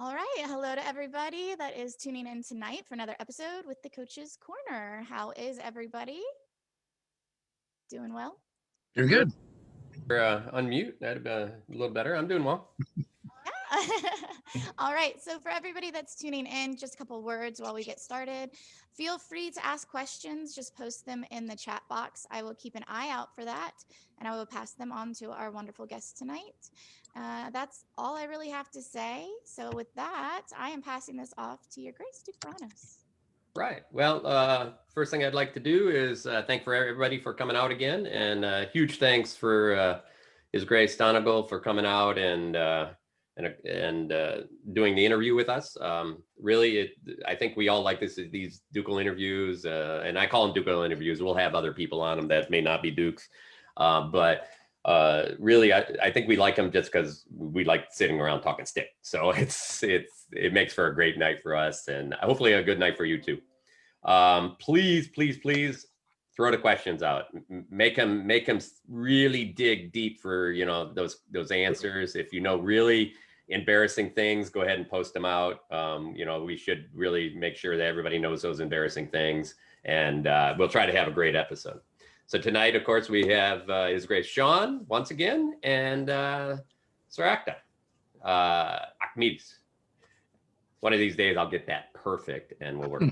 All right. Hello to everybody that is tuning in tonight for another episode with the Coach's Corner. How is everybody? Doing well? Doing good. Unmute. That'd be a little better. I'm doing well. All right. So, for everybody that's tuning in, just a couple words while we get started. Feel free to ask questions. Just post them in the chat box. I will keep an eye out for that, and I will pass them on to our wonderful guest tonight. That's all I really have to say. So, with that, I am passing this off to your Grace, Duke Brannos. Right. Well, first thing I'd like to do is thank for everybody for coming out again, and huge thanks for His Grace Donngal for coming out and doing the interview with us. Really, I think we all like these ducal interviews, and I call them ducal interviews. We'll have other people on them that may not be dukes, but really, I think we like them just because we like sitting around talking stick. So it makes for a great night for us, and hopefully a good night for you too. Please throw the questions out. Make them really dig deep for those answers. If you know really embarrassing things, go ahead and post them out. We should really make sure that everybody knows those embarrassing things, and we'll try to have a great episode. So tonight, of course, we have His Grace Sean once again, and Sir Octamasades. One of these days, I'll get that perfect, and we'll work.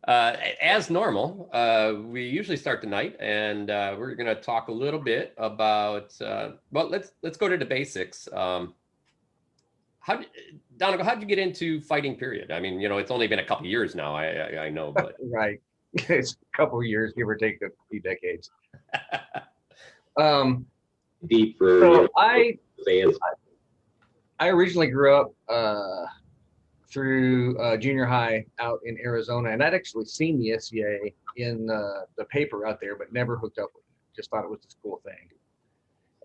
As normal, we usually start the night, and we're going to talk a little bit about. Let's go to the basics. Donngal, how'd you get into fighting? Period. I mean, it's only been a couple of years now. I know, but right. It's a couple of years, give or take a few decades. Deep for so I originally grew up through junior high out in Arizona, and I'd actually seen the SCA in the paper out there, but never hooked up with it. Just thought it was this cool thing.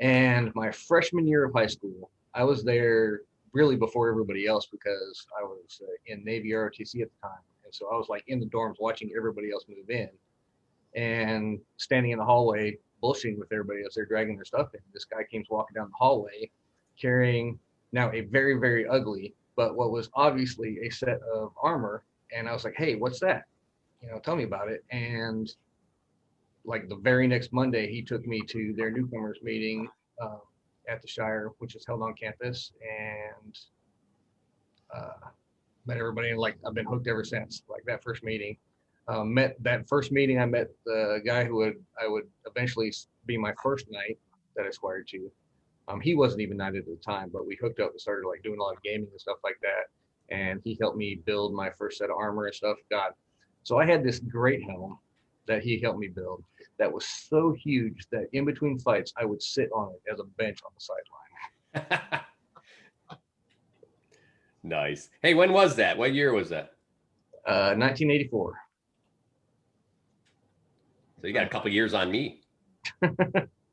And my freshman year of high school, I was there really before everybody else because I was in Navy ROTC at the time. And so I was like in the dorms watching everybody else move in and standing in the hallway bullshitting with everybody else. They're dragging their stuff in. This guy came walking down the hallway carrying now a very, very ugly, but what was obviously a set of armor. And I was like, hey, what's that? Tell me about it. And like the very next Monday, he took me to their newcomers meeting at the Shire, which is held on campus, and met everybody, and like I've been hooked ever since. Like that first meeting, I met the guy who I would eventually be my first knight that I squired to. He wasn't even knighted at the time, but we hooked up and started like doing a lot of gaming and stuff like that. And he helped me build my first set of armor and stuff. God, so I had this great helm that he helped me build that was so huge that in between fights I would sit on it as a bench on the sideline. Nice. Hey, when was that? What year was that? 1984. So you got a couple years on me.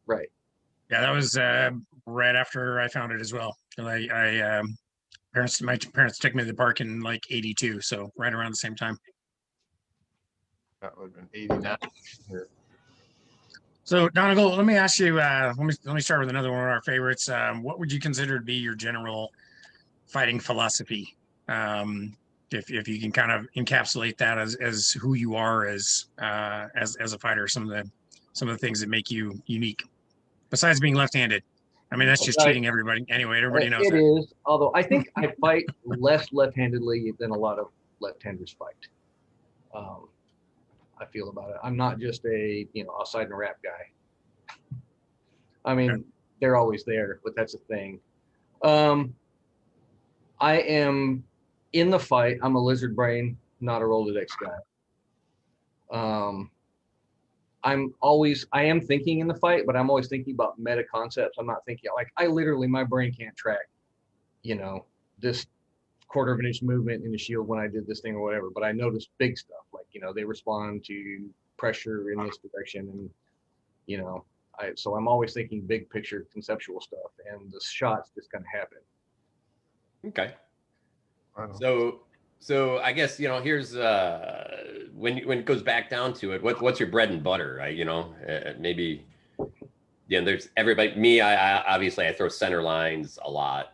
Right. Yeah, that was right after I found it as well. My parents took me to the park in like '82, so right around the same time. That would have been 89. So Donngal, let me ask you. Let me start with another one of our favorites. What would you consider to be your general fighting philosophy? If you can kind of encapsulate that as who you are as a fighter, some of the things that make you unique, besides being left-handed. I mean, that's just cheating everybody. Anyway, everybody knows that. It is, although I think I fight less left-handedly than a lot of left-handers fight. I feel about it. I'm not just a outside and wrap guy. I mean, okay. They're always there, but that's a thing. I am in the fight. I'm a lizard brain, not a Rolodex guy. I am thinking in the fight, but I'm always thinking about meta concepts. I'm not thinking my brain can't track, this quarter of an inch movement in the shield when I did this thing or whatever, but I notice big stuff like, they respond to pressure in this direction. And, so I'm always thinking big picture conceptual stuff, and the shots just kind of happen. Okay. So I guess, here's when it goes back down to it, what's your bread and butter, right? Maybe Yeah, there's everybody. Me, I obviously I throw center lines a lot.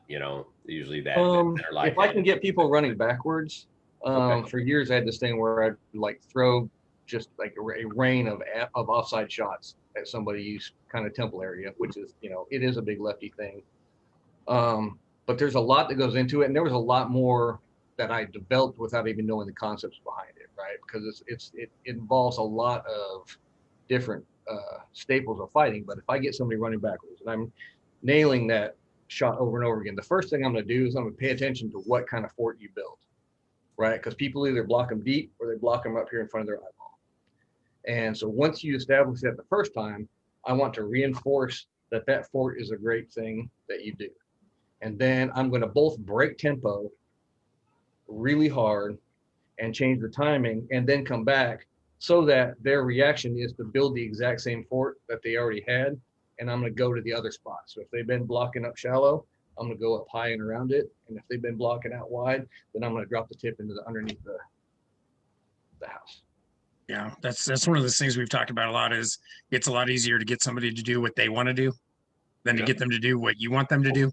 Usually that center line. If I can get people running backwards, Okay. for years I had this thing where I'd like throw just like a rain of offside shots at somebody's kind of temple area, which is, it is a big lefty thing. But there's a lot that goes into it, and there was a lot more that I developed without even knowing the concepts behind it, right? Because it involves a lot of different staples of fighting. But if I get somebody running backwards and I'm nailing that shot over and over again, the first thing I'm going to do is I'm going to pay attention to what kind of fort you build, right? Because people either block them deep or they block them up here in front of their eyeball. And so once you establish that the first time, I want to reinforce that that fort is a great thing that you do. And then I'm going to both break tempo really hard and change the timing and then come back so that their reaction is to build the exact same fort that they already had. And I'm going to go to the other spot. So if they've been blocking up shallow, I'm going to go up high and around it. And if they've been blocking out wide, then I'm going to drop the tip into the underneath the house. Yeah, that's one of those things we've talked about a lot. Is it's a lot easier to get somebody to do what they want to do than to get them to do what you want them to do.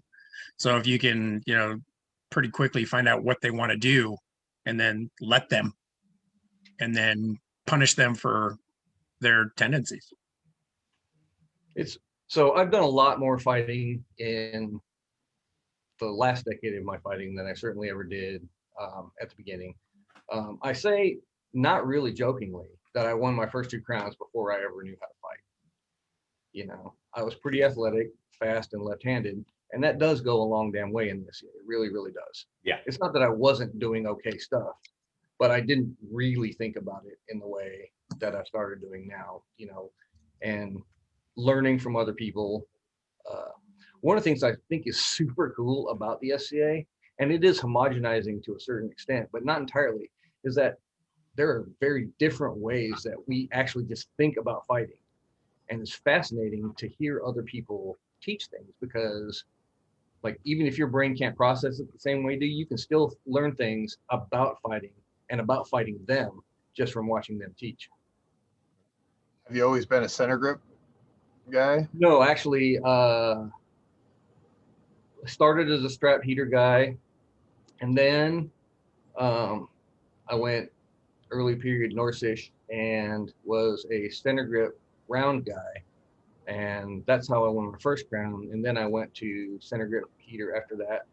So if you can, pretty quickly find out what they want to do and then let them, and then punish them for their tendencies. So I've done a lot more fighting in the last decade of my fighting than I certainly ever did at the beginning. I say not really jokingly that I won my first 2 crowns before I ever knew how to fight. I was pretty athletic, fast, and left-handed, and that does go a long damn way in this. It really, really does. Yeah. It's not that I wasn't doing okay stuff, but I didn't really think about it in the way that I started doing now, and learning from other people. One of the things I think is super cool about the SCA, and it is homogenizing to a certain extent, but not entirely, is that there are very different ways that we actually just think about fighting. And it's fascinating to hear other people teach things because, like, even if your brain can't process it the same way you can still learn things about fighting and about fighting them just from watching them teach. Have you always been a center grip guy? No, actually, started as a strap heater guy, and then I went early period Norsish and was a center grip round guy, and that's how I won my first crown. And then I went to center grip heater after that,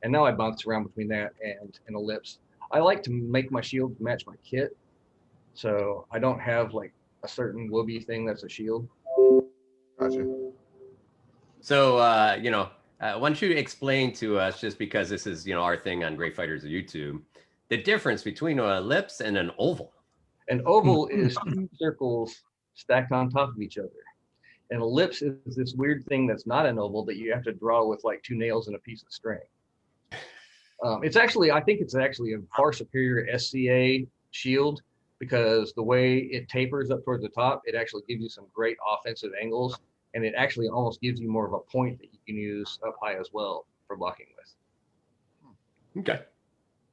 and now I bounce around between that and an ellipse. I like to make my shield match my kit, so I don't have like a certain Wooby thing that's a shield. Gotcha. So, why don't you explain to us, just because this is, our thing on Great Fighters of YouTube, the difference between an ellipse and an oval? An oval is 2 circles stacked on top of each other. An ellipse is this weird thing that's not an oval that you have to draw with like 2 nails and a piece of string. I think it's actually a far superior SCA shield because the way it tapers up towards the top, it actually gives you some great offensive angles, and it actually almost gives you more of a point that you can use up high as well for blocking with. Okay.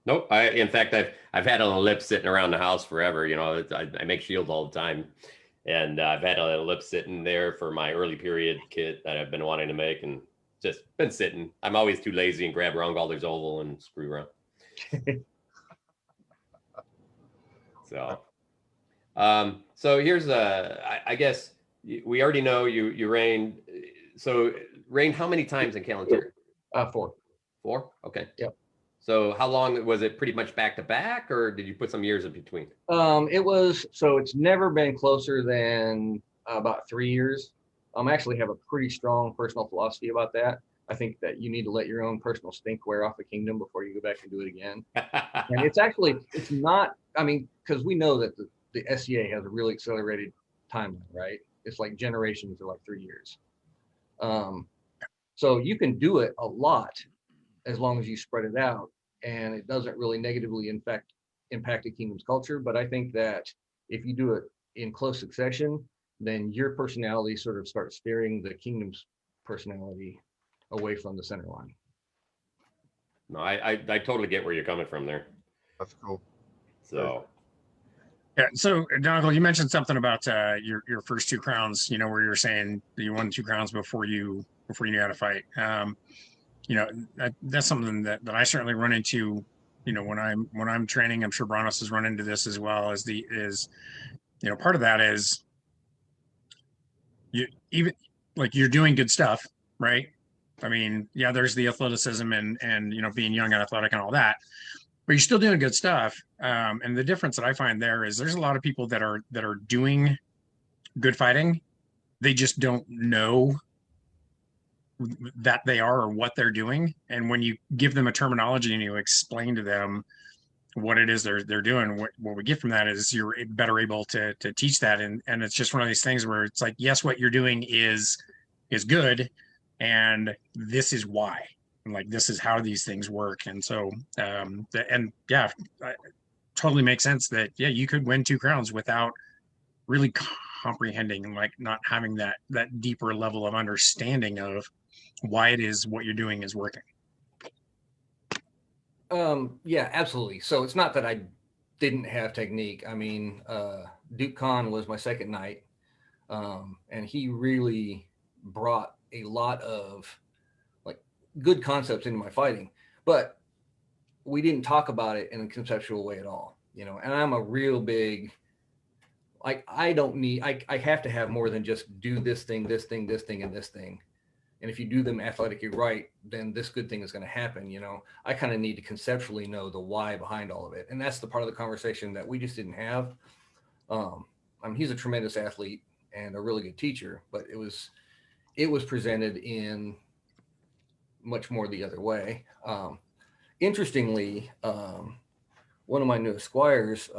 Nope. In fact, I've had an ellipse sitting around the house forever. I make shields all the time, and I've had an ellipse sitting there for my early period kit that I've been wanting to make, and just been sitting. I'm always too lazy and grab Rongalder's oval and screw around. So here's I guess we already know you reigned. So reigned how many times in Calontir? 4. 4. Okay. Yep. So how long was it? Pretty much back to back, or did you put some years in between? It's never been closer than about 3 years. I actually have a pretty strong personal philosophy about that. I think that you need to let your own personal stink wear off the kingdom before you go back and do it again. And it's not, because we know that the SCA has a really accelerated timeline, right? It's like generations or like 3 years. So you can do it a lot as long as you spread it out, and it doesn't really negatively impact the kingdom's culture. But I think that if you do it in close succession, then your personality sort of starts steering the kingdom's personality away from the center line. No, I totally get where you're coming from there. That's cool. So, Yeah. So, Donald, you mentioned something about your first two crowns. Where you're saying that you won two crowns before you knew how to fight. That's something that I certainly run into. When I'm training, I'm sure Brannos has run into this as well. Part of that is you even like you're doing good stuff, right? I mean, yeah, there's the athleticism and being young and athletic and all that, but you're still doing good stuff. And the difference that I find there is there's a lot of people that are doing good fighting. They just don't know that they are or what they're doing. And when you give them a terminology and you explain to them what it is they're doing, what we get from that is you're better able to teach that. And it's just one of these things where it's like, yes, what you're doing is good, and this is why. And like this is how these things work. And so and yeah, totally makes sense that yeah, you could win two crowns without really comprehending and like not having that deeper level of understanding of why it is what you're doing is working. Yeah, absolutely. So it's not that I didn't have technique. I mean, Duke Con was my second night, and he really brought a lot of like good concepts into my fighting, but we didn't talk about it in a conceptual way at all. And I'm a real big, like, I don't need, I have to have more than just do this thing, this thing, this thing, and this thing. And if you do them athletically right, then this good thing is going to happen. I kind of need to conceptually know the why behind all of it. And that's the part of the conversation that we just didn't have. I mean, he's a tremendous athlete and a really good teacher, but it was presented in much more the other way. Interestingly, one of my new squires,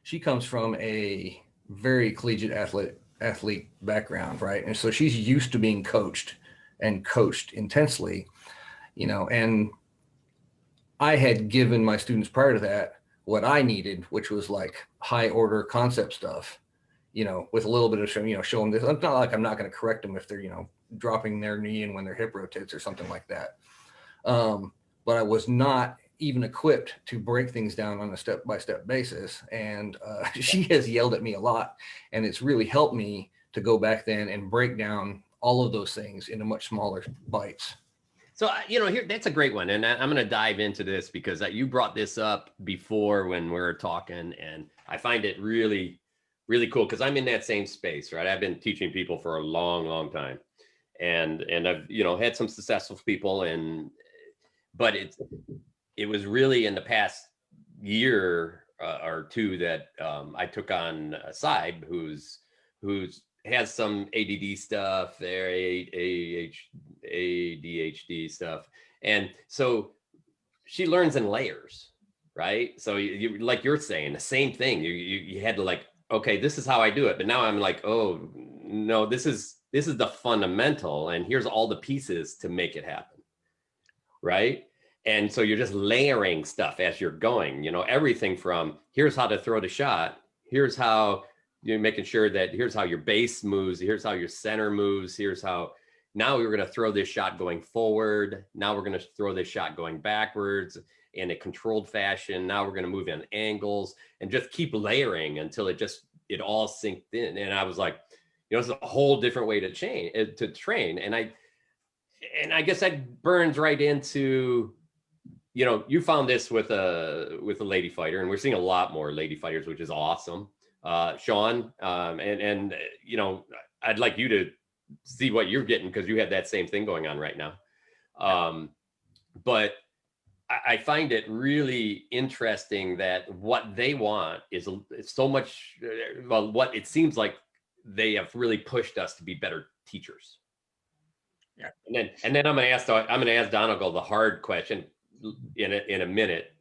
she comes from a very collegiate athlete background, right? And so she's used to being coached and coached intensely, and I had given my students prior to that what I needed, which was like high order concept stuff, with a little bit of show them this. It's not like I'm not going to correct them if they're, dropping their knee in when their hip rotates or something like that. But I was not even equipped to break things down on a step-by-step basis. And she has yelled at me a lot, and it's really helped me to go back then and break down all of those things into much smaller bites. So, here, that's a great one. And I'm going to dive into this because you brought this up before when we were talking, and I find it really, really cool because I'm in that same space, right? I've been teaching people for a long, long time. And I've, had some successful people, but it was really in the past year or two that I took on a side who's has some ADD stuff there, ADHD stuff. And so she learns in layers, right? So you like you're saying the same thing. You had to like, okay, this is how I do it. But now I'm like, oh no, this is the fundamental, and here's all the pieces to make it happen. Right. And so you're just layering stuff as you're going, everything from here's how to throw the shot. Here's how you're making sure that here's how your base moves. Here's how your center moves. Here's how now we're going to throw this shot going forward. Now we're going to throw this shot going backwards in a controlled fashion. Now we're going to move in angles and just keep layering until it all synced in. And I was like, it's a whole different way to train. And I guess that burns right into, you found this with a lady fighter, and we're seeing a lot more lady fighters, which is awesome. Sean, and I'd like you to see what you're getting because you have that same thing going on right now. But I find it really interesting that what they want is so much, what it seems like they have really pushed us to be better teachers. Yeah. And then I'm going to ask Donngal the hard question in a minute,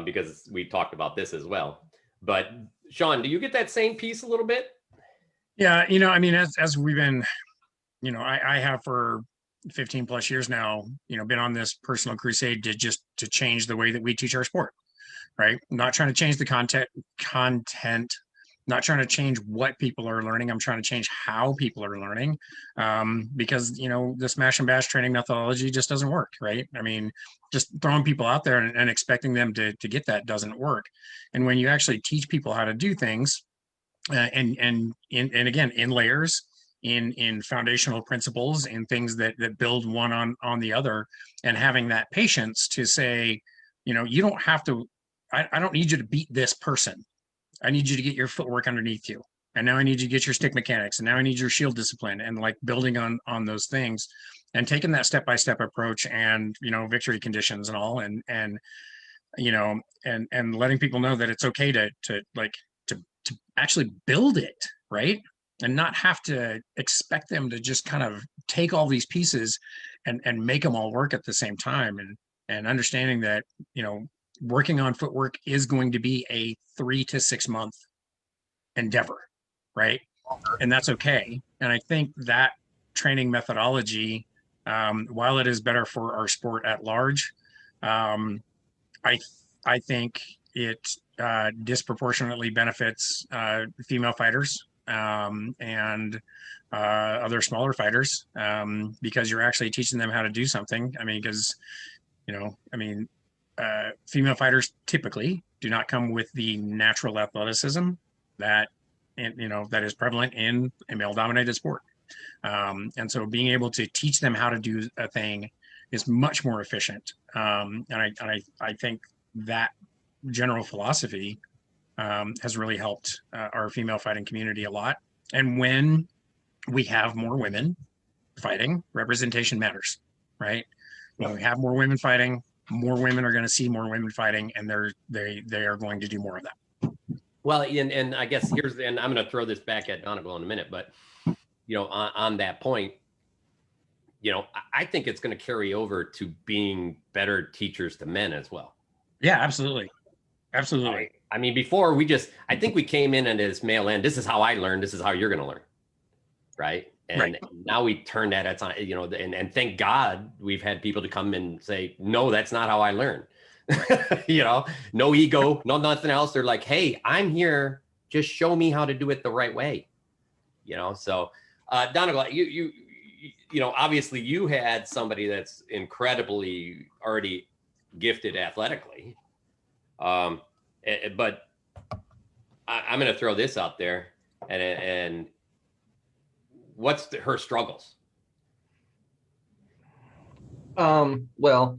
because we talked about this as well. But Sean, do you get that same piece a little bit? Yeah, I mean, as we've been, I have for 15 plus years now, been on this personal crusade to change the way that we teach our sport, right? I'm not trying to change the content, not trying to change what people are learning. I'm trying to change how people are learning, because, you know, the smash and bash training methodology just doesn't work, right? I mean, just throwing people out there and expecting them to get that doesn't work. And when you actually teach people how to do things, and again, in layers, in foundational principles, in things that build one on the other, and having that patience to say, you know, you don't have to, I don't need you to beat this person. I need you to get your footwork underneath you. And now I need you to get your stick mechanics. And now I need your shield discipline, and like building on those things and taking that step-by-step approach, and, you know, victory conditions and all, and, you know, and letting people know that it's okay to actually build it, right? And not have to expect them to just kind of take all these pieces and make them all work at the same time. And understanding that, you know, working on footwork is going to be a 3 to 6 month endeavor, right? And that's okay. And I think that training methodology, while it is better for our sport at large, I think it disproportionately benefits female fighters, and other smaller fighters, because you're actually teaching them how to do something. I mean, because, you know, I mean, female fighters typically do not come with the natural athleticism that, you know, that is prevalent in a male-dominated sport. And so being able to teach them how to do a thing is much more efficient. And I think that general philosophy has really helped our female fighting community a lot. And when we have more women fighting, representation matters, right? When we have more women fighting, more women are going to see more women fighting, and they are going to do more of that. Well, and I guess and I'm going to throw this back at Donngal in a minute, but, you know, on that point, you know, I think it's going to carry over to being better teachers to men as well. Yeah, absolutely. Absolutely. I mean, before I think we came in at this male end. This is how I learned. This is how you're going to learn. Right. And now we turn that at, you know, and thank God we've had people to come and say, no, that's not how I learn. You know, no ego, no nothing else. They're like, hey, I'm here. Just show me how to do it the right way. You know, so Donngal, you know, obviously you had somebody that's incredibly already gifted athletically. But I'm going to throw this out there, and what's her struggles? Well,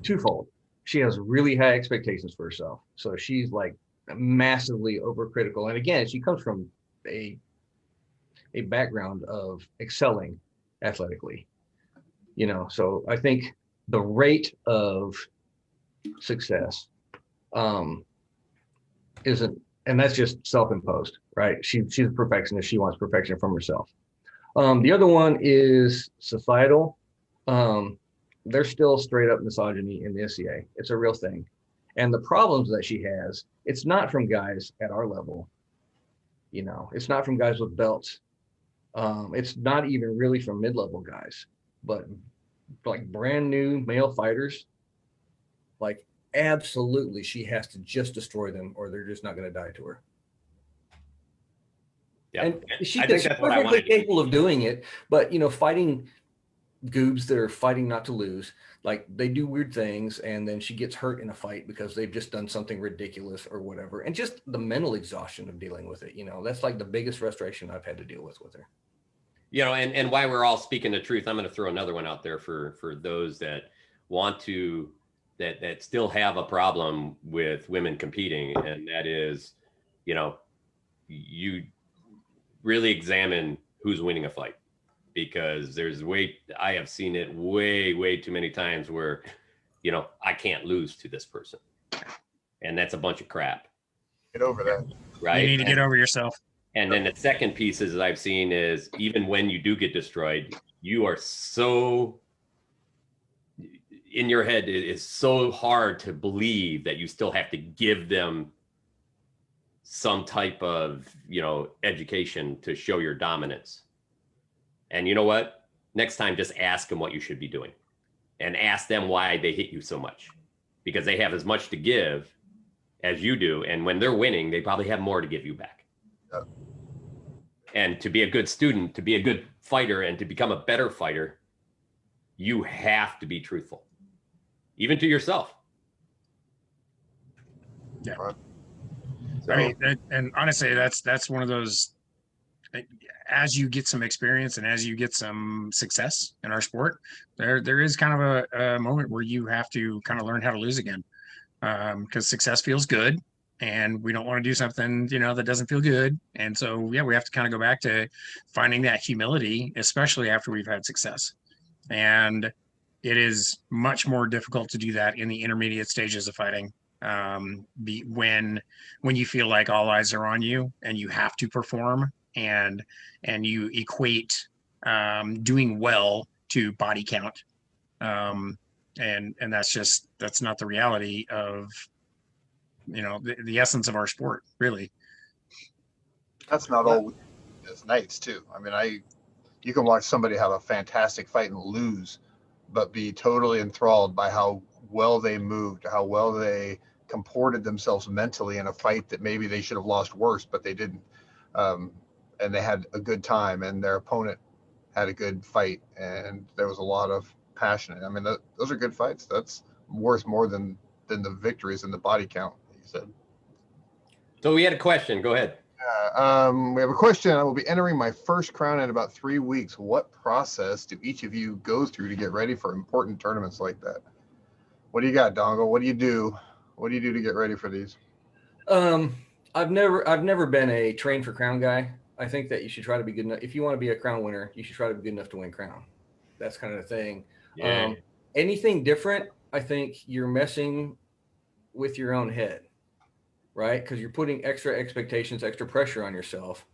twofold. She has really high expectations for herself. So she's like massively overcritical. And again, she comes from a background of excelling athletically, you know, so I think the rate of success isn't, and that's just self-imposed, right? She's a perfectionist. She wants perfection from herself. The other one is societal. There's still straight up misogyny in the SCA. It's a real thing. And the problems that she has, it's not from guys at our level. You know, it's not from guys with belts. It's not even really from mid-level guys, but like brand new male fighters, like absolutely she has to just destroy them or they're just not going to die to her. Yeah. And she's perfectly capable of doing it, but, you know, fighting goobs that are fighting not to lose, like they do weird things and then she gets hurt in a fight because they've just done something ridiculous or whatever. And just the mental exhaustion of dealing with it, you know, that's like the biggest frustration I've had to deal with her. You know, and why we're all speaking the truth, I'm going to throw another one out there for those that want to, that still have a problem with women competing. And that is, you know, you really examine who's winning a fight, because I have seen it way too many times where, you know, I can't lose to this person. And that's a bunch of crap. Get over that. Right. You need to get over yourself. And then the second piece is I've seen is even when you do get destroyed, you are so in your head, it is so hard to believe that you still have to give them some type of, you know, education to show your dominance. And you know what? Next time, just ask them what you should be doing and ask them why they hit you so much, because they have as much to give as you do. And when they're winning, they probably have more to give you back. Yep. And to be a good student, to be a good fighter, and to become a better fighter, you have to be truthful, even to yourself. Yeah. So, I mean, and honestly, that's one of those, as you get some experience and as you get some success in our sport, there is kind of a moment where you have to kind of learn how to lose again. Because success feels good, and we don't want to do something, that doesn't feel good. And so, yeah, we have to kind of go back to finding that humility, especially after we've had success. And it is much more difficult to do that in the intermediate stages of fighting. When you feel like all eyes are on you and you have to perform, and you equate doing well to body count. And that's not the reality of the essence of our sport, really. That's not all as nights too. I mean, you can watch somebody have a fantastic fight and lose, but be totally enthralled by how well they moved, how well they comported themselves mentally in a fight that maybe they should have lost worse, but they didn't. And they had a good time, and their opponent had a good fight, and there was a lot of passion. I mean, those are good fights. That's worth more than the victories and the body count, like you said. So we had a question. Go ahead. We have a question. I will be entering my first crown in about 3 weeks. What process do each of you go through to get ready for important tournaments like that? What do you got, Donngal? What do you do? What do you do to get ready for these? I've never been a train for crown guy. I think that you should try to be good enough. If you want to be a crown winner, you should try to be good enough to win crown. That's kind of the thing. Yeah. Anything different, I think you're messing with your own head, right? Because you're putting extra expectations, extra pressure on yourself,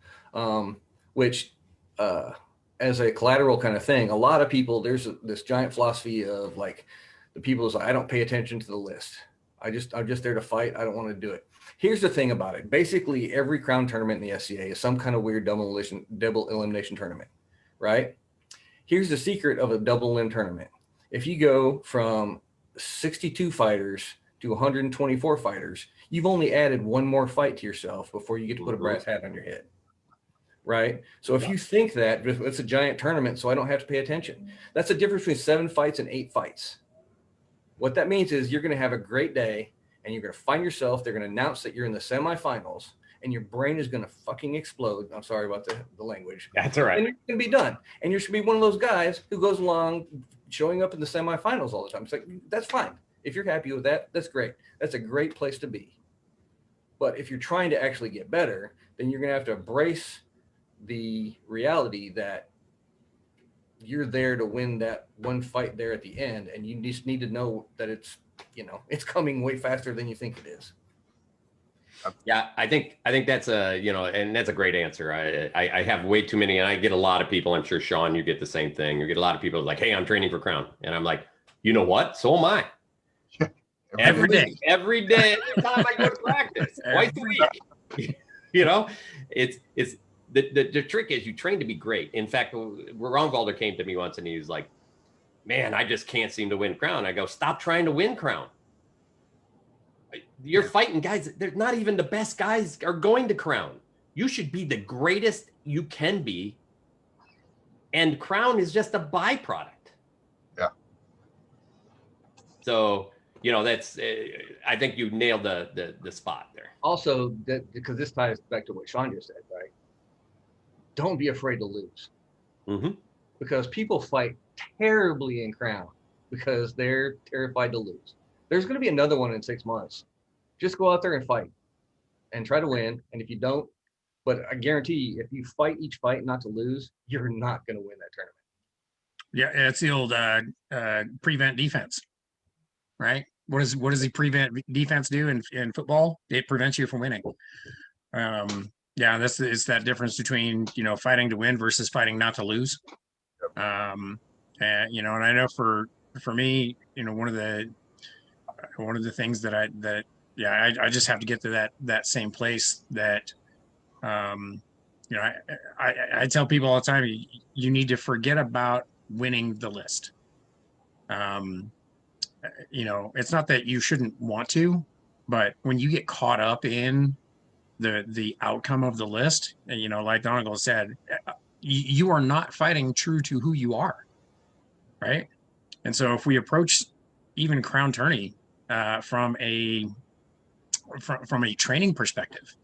which as a collateral kind of thing, a lot of people, there's this giant philosophy of like the people is like, I don't pay attention to the list. I'm just there to fight. I don't want to do it. Here's the thing about it. Basically, every crown tournament in the SCA is some kind of weird double elimination tournament, right? Here's the secret of a double elim tournament. If you go from 62 fighters to 124 fighters, you've only added one more fight to yourself before you get to put a brass hat on your head, right? So if you think that it's a giant tournament, so I don't have to pay attention, that's the difference between 7 fights and 8 fights. What that means is you're going to have a great day, and you're going to find yourself, they're going to announce that you're in the semifinals, and your brain is going to fucking explode. I'm sorry about the language. That's all right. And you're going to be done. And you're going to be one of those guys who goes along showing up in the semifinals all the time. It's like, that's fine. If you're happy with that, that's great. That's a great place to be. But if you're trying to actually get better, then you're going to have to embrace the reality that you're there to win that one fight there at the end. And you just need to know that it's coming way faster than you think it is. Yeah, I think that's and that's a great answer. I have way too many, and I get a lot of people. I'm sure Sean, you get the same thing. You get a lot of people like, "Hey, I'm training for crown," and I'm like, "You know what? So am I." Every day, every time I go to practice, twice a week. It's the trick is you train to be great. In fact, Ronvalder came to me once and he was like, "Man, I just can't seem to win crown." I go, "Stop trying to win crown. You're fighting guys. They're not even the best guys are going to crown. You should be the greatest you can be. And crown is just a byproduct." Yeah. So, that's, I think you nailed the spot there. Also, because this ties back to what Sean just said, right? Don't be afraid to lose. Mm-hmm. Because people fight terribly in crown because they're terrified to lose. There's going to be another one in 6 months. Just go out there and fight and try to win. And if you don't, but I guarantee you, if you fight each fight not to lose, you're not going to win that tournament. Yeah, it's the old prevent defense, right? What does the prevent defense do in football? It prevents you from winning. Yeah, it's that difference between fighting to win versus fighting not to lose. And and I know for me, one of the things that I just have to get to that same place that I tell people all the time, you need to forget about winning the list. It's not that you shouldn't want to, But when you get caught up in the outcome of the list, and, like Donngal said, you are not fighting true to who you are, right? And so if we approach even Crown Tourney from a training perspective,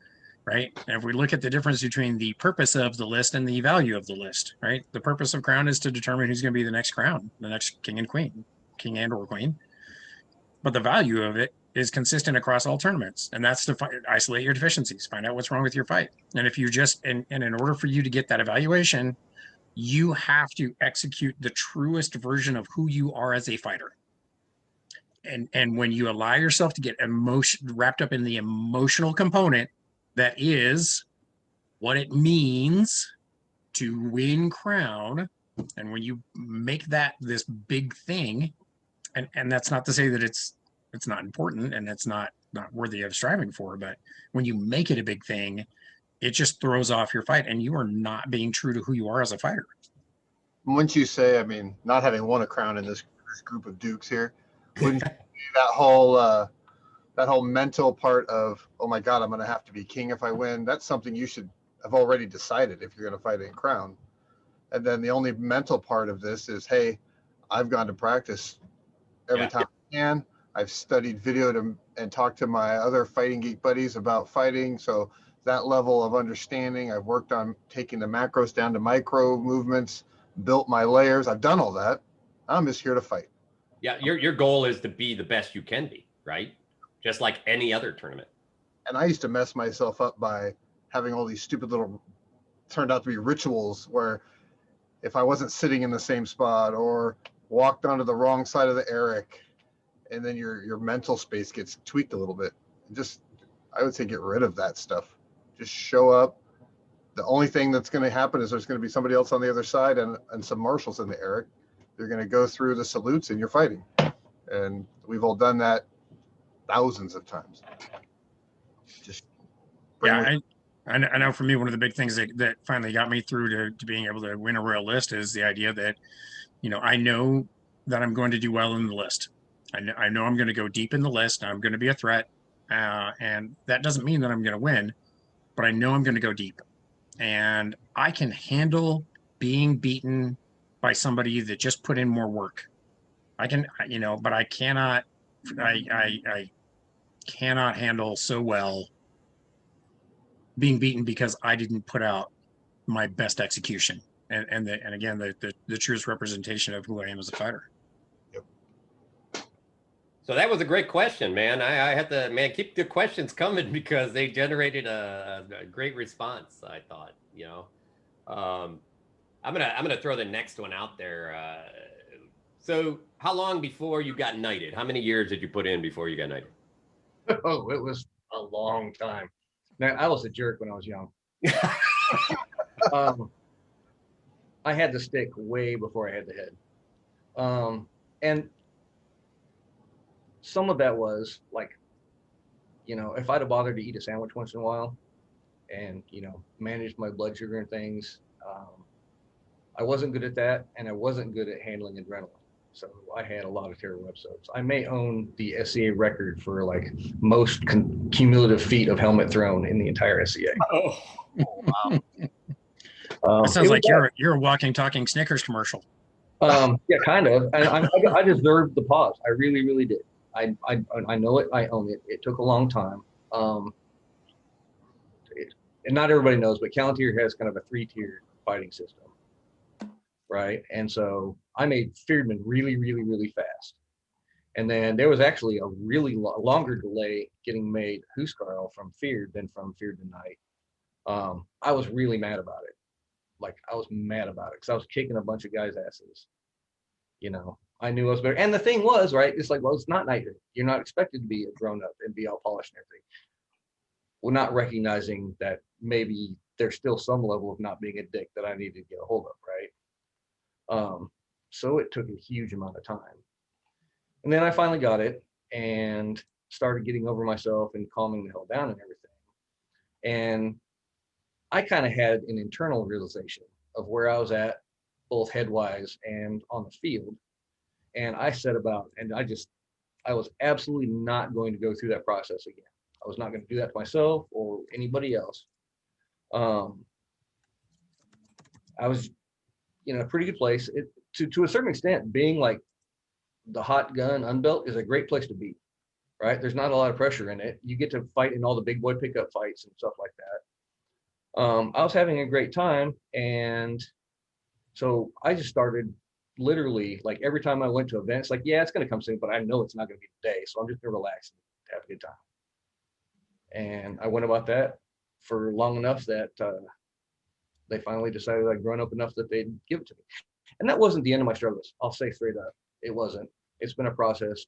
right? And if we look at the difference between the purpose of the list and the value of the list, right? The purpose of Crown is to determine who's going to be the next crown, the next king and queen, king and or queen. But the value of it is consistent across all tournaments, and that's to isolate your deficiencies, find out what's wrong with your fight. And if you just and in order for you to get that evaluation, you have to execute the truest version of who you are as a fighter. And when you allow yourself to get wrapped up in the emotional component, that is what it means to win crown, and when you make that this big thing, and that's not to say that it's not important and it's not worthy of striving for, but when you make it a big thing, it just throws off your fight, and you are not being true to who you are as a fighter. Wouldn't you say, I mean, not having won a crown in this group of Dukes here, wouldn't you say that whole mental part of, oh my God, I'm going to have to be king if I win? That's something you should have already decided if you're going to fight in crown. And then the only mental part of this is, hey, I've gone to practice every time I can. I've studied video and talked to my other fighting geek buddies about fighting. So that level of understanding, I've worked on taking the macros down to micro movements, built my layers. I've done all that. I'm just here to fight. Yeah, your goal is to be the best you can be, right? Just like any other tournament. And I used to mess myself up by having all these stupid little, turned out to be rituals where if I wasn't sitting in the same spot or walked onto the wrong side of the Eric, and then your mental space gets tweaked a little bit. Just, I would say, get rid of that stuff. Just show up. The only thing that's going to happen is there's going to be somebody else on the other side and some marshals in the Eric. They're going to go through the salutes and you're fighting. And we've all done that thousands of times. Just I know for me, one of the big things that finally got me through to being able to win a royal list is the idea that, I know that I'm going to do well in the list. I know I'm going to go deep in the list. I'm going to be a threat. And that doesn't mean that I'm going to win, but I know I'm going to go deep. And I can handle being beaten by somebody that just put in more work. I can, but I cannot handle so well being beaten because I didn't put out my best execution. And again, the truest representation of who I am as a fighter. So that was a great question, man. I had to, keep the questions coming because they generated a great response, I thought, I'm gonna throw the next one out there. So how long before you got knighted? How many years did you put in before you got knighted? Oh, it was a long time. Man, I was a jerk when I was young. I had the stick way before I had the head. And some of that was like, if I'd have bothered to eat a sandwich once in a while and, managed my blood sugar and things, I wasn't good at that. And I wasn't good at handling adrenaline. So I had a lot of terrible episodes. I may own the SCA record for like most cumulative feet of helmet thrown in the entire SCA. Oh wow. It sounds like you're a walking, talking Snickers commercial. Yeah, kind of. And I deserved the pause. I really, really did. I know it. I own it. It took a long time. And not everybody knows, but Calontir has kind of a 3-tiered fighting system, right? And so I made Feardman really, really, really fast. And then there was actually a really longer delay getting made Huskarl from Feared than from Feared to Night. I was really mad about it. Like, I was mad about it because I was kicking a bunch of guys' asses. I knew I was better. And the thing was, right, it's like, well, it's not knighthood. You're not expected to be grown up and be all polished and everything. We're not recognizing that maybe there's still some level of not being a dick that I needed to get a hold of, right? So it took a huge amount of time. And then I finally got it and started getting over myself and calming the hell down and everything. And I kind of had an internal realization of where I was at, both headwise and on the field. And I set about, and I I was absolutely not going to go through that process again. I was not going to do that to myself or anybody else. I was in a pretty good place. To a certain extent, being like the hot gun unbelt is a great place to be, right? There's not a lot of pressure in it. You get to fight in all the big boy pickup fights and stuff like that. I was having a great time, and so I just started literally like every time I went to events, like, yeah, it's going to come soon, but I know it's not going to be today, so I'm just going to relax and have a good time. And I went about that for long enough that they finally decided I'd grown up enough that they'd give it to me. And that wasn't the end of my struggles. I'll say straight up, it wasn't. It's been a process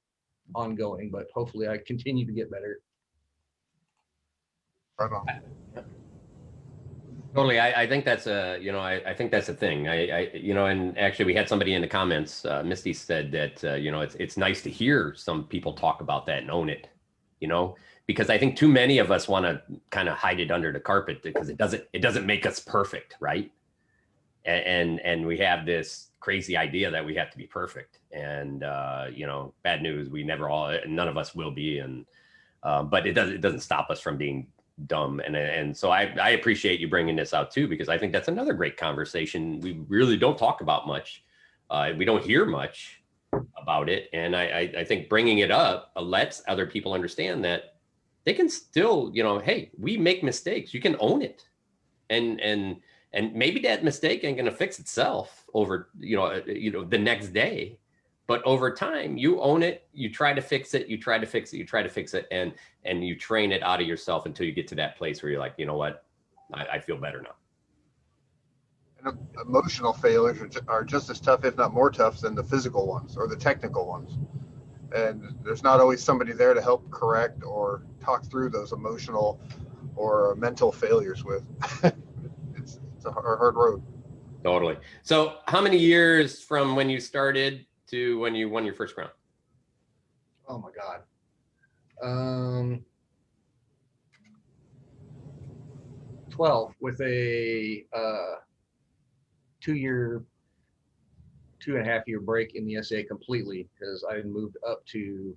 ongoing, but hopefully I continue to get better. Right on. Totally. I think that's I think that's a thing. And actually we had somebody in the comments, Misty said that, it's nice to hear some people talk about that and own it, because I think too many of us want to kind of hide it under the carpet because it doesn't make us perfect. Right. And we have this crazy idea that we have to be perfect, and, bad news. None of us will be. And, but it doesn't stop us from being dumb. And so I appreciate you bringing this out too, because I think that's another great conversation. We really don't talk about much. We don't hear much about it. And I think bringing it up lets other people understand that they can still, hey, we make mistakes. You can own it. And maybe that mistake ain't going to fix itself over, the next day. But over time, you own it, you try to fix it, you try to fix it, and you train it out of yourself until you get to that place where you're like, you know what, I feel better now. And emotional failures are just as tough, if not more tough, than the physical ones or the technical ones. And there's not always somebody there to help correct or talk through those emotional or mental failures with. It's a hard road. Totally. So how many years from when you started to when you won your first crown? Oh my God. 12 with a 2.5 year break in the SA completely, because I moved up to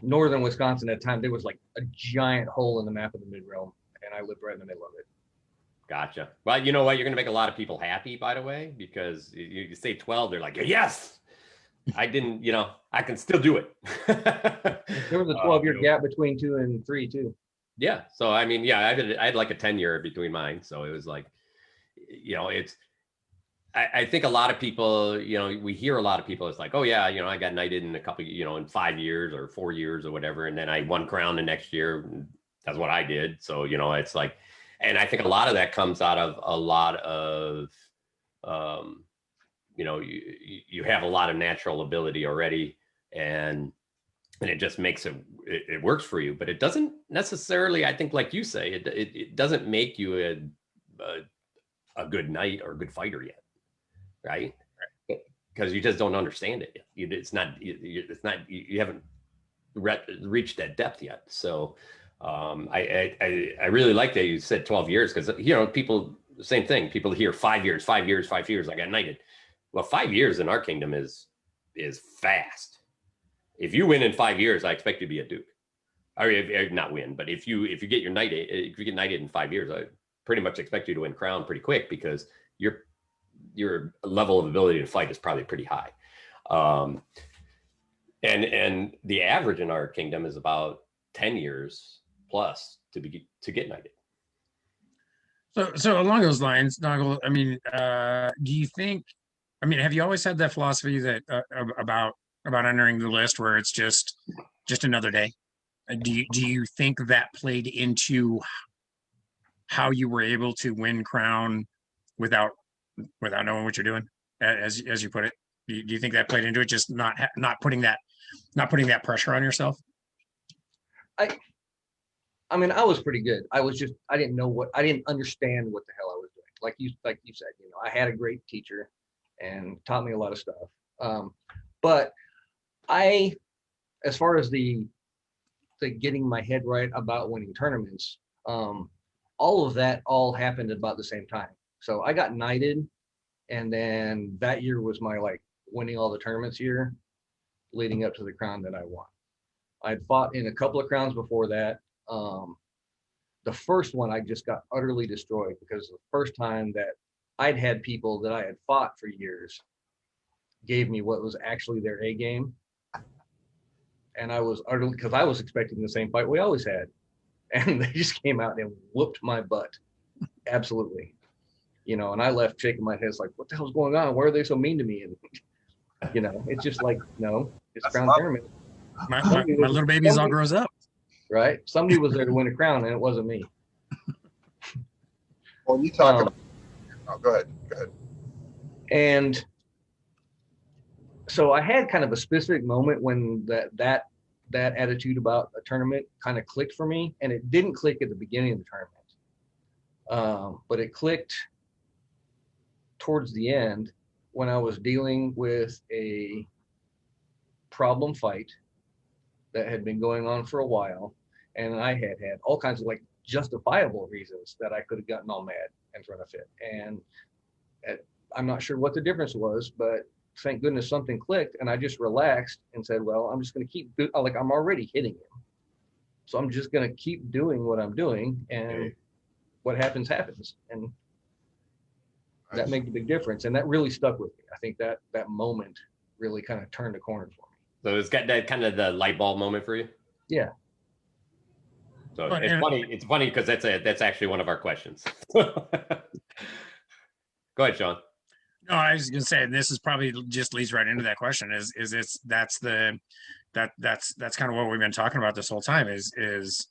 northern Wisconsin at the time. There was like a giant hole in the map of the mid-realm, and I lived right in the middle of it. Gotcha. Well, you know what? You're going to make a lot of people happy, by the way, because you say 12, they're like, yes, I didn't, I can still do it. There was a 12-year gap between 2 and 3 too. Yeah. So, I mean, yeah, I had like a 10-year between mine. So it was like, I think a lot of people, we hear a lot of people, it's like, oh yeah, I got knighted in a couple, in 5 years or 4 years or whatever. And then I won crown the next year. That's what I did. So, it's like, and I think a lot of that comes out of a lot of, you have a lot of natural ability already, and it just makes it works for you. But it doesn't necessarily, I think, like you say, it doesn't make you a good knight or a good fighter yet, right? Because you just don't understand it yet. You haven't reached that depth yet. So. I really like that you said 12 years, because people, same thing, people hear 5 years, 5 years, 5 years, I got knighted. Well, 5 years in our kingdom is fast. If you win in 5 years, I expect you to be a duke. Or not win, but if you get knighted in 5 years, I pretty much expect you to win crown pretty quick, because your level of ability to fight is probably pretty high. And the average in our kingdom is about 10 years plus to get knighted. So along those lines, Donngal, I mean, do you think, have you always had that philosophy that about entering the list where it's just another day? Do you think that played into how you were able to win crown without knowing what you're doing, as you put it? Do you think that played into it, just not putting that pressure on yourself? I mean, I was pretty good. I didn't understand what the hell I was doing. Like you said, I had a great teacher and taught me a lot of stuff. But as far as the getting my head right about winning tournaments, all of that all happened at about the same time. So I got knighted, and then that year was my winning all the tournaments year. leading up to the crown that I won. I'd fought in a couple of crowns before that. The first one I just got utterly destroyed because the first time that I'd had people that I had fought for years gave me what was actually their A game. And I was utterly, because I was expecting the same fight we always had. And they just came out and whooped my butt. Absolutely. You know, and I left shaking my head. It's like, what the hell's going on? Why are they so mean to me? And, you know, it's just like, no, it's That's crown love. tournament. My little babies all grows up. Right? Somebody was there to win a crown, and it wasn't me. Well, you talk about. Oh, go ahead. Go ahead. And so I had kind of a specific moment when that attitude about a tournament kind of clicked for me, and it didn't click at the beginning of the tournament, but it clicked towards the end when I was dealing with a problem fight that had been going on for a while, and I had all kinds of like justifiable reasons that I could have gotten all mad and thrown a fit. And I'm not sure what the difference was, but thank goodness something clicked, and I just relaxed and said, well, I'm just going to keep like I'm already hitting him, so I'm just going to keep doing what I'm doing, and what happens happens. And that made a big difference, and that really stuck with me. I think that moment really kind of turned a corner for me. So it's got that kind of the light bulb moment for you. Yeah. So it's funny. It's funny because that's actually one of our questions. Go ahead, Sean. No, I was gonna say this is probably just leads right into that question. That's kind of what we've been talking about this whole time. Is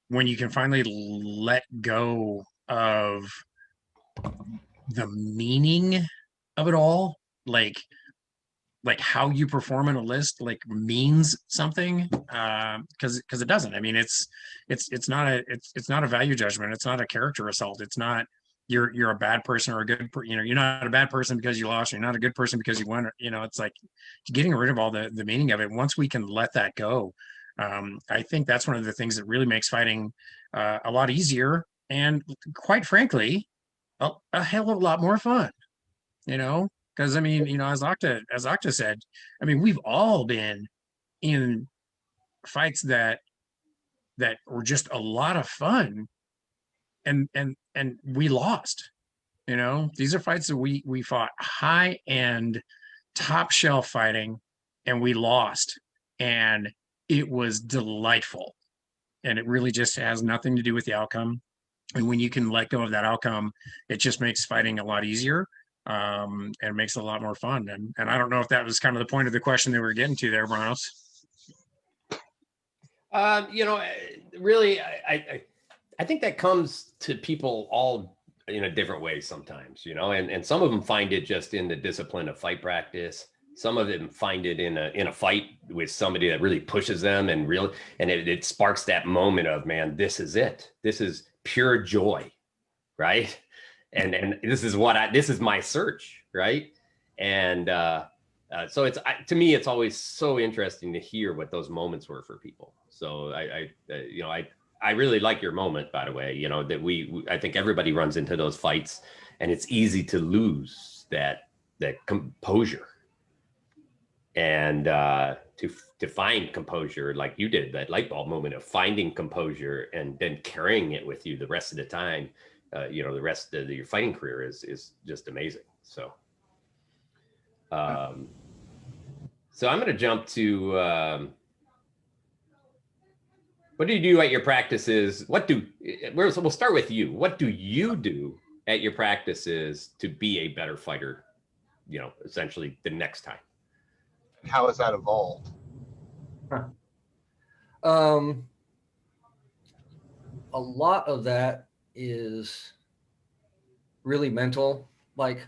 when you can finally let go of the meaning of it all, like how you perform in a list like means something, because it doesn't. I mean, it's not a value judgment. It's not a character assault. It's not you're a bad person or a good you're not a bad person because you lost. You're not a good person because you won. It's like getting rid of all the meaning of it. Once we can let that go, I think that's one of the things that really makes fighting a lot easier, and quite frankly, a hell of a lot more fun. Because I mean, as Octa said, I mean, we've all been in fights that were just a lot of fun, and we lost. These are fights that we fought high end, top shelf fighting, and we lost, and it was delightful, and it really just has nothing to do with the outcome. And when you can let go of that outcome, it just makes fighting a lot easier. And it makes it a lot more fun. And I don't know if that was kind of the point of the question that we were getting to there, Brannos. Really, I think that comes to people all in a different way sometimes, and some of them find it just in the discipline of fight practice. Some of them find it in a fight with somebody that really pushes them and it sparks that moment of, man, this is it. This is pure joy, right? And this is my search, right? And so to me, it's always so interesting to hear what those moments were for people. So I really like your moment, by the way. That I think everybody runs into those fights, and it's easy to lose that composure, and to find composure like you did, that light bulb moment of finding composure and then carrying it with you the rest of the time. The rest of your fighting career is just amazing. So, so I'm going to jump to what do you do at your practices? We'll start with you. What do you do at your practices to be a better fighter? Essentially the next time. How has that evolved? A lot of that is really mental. Like,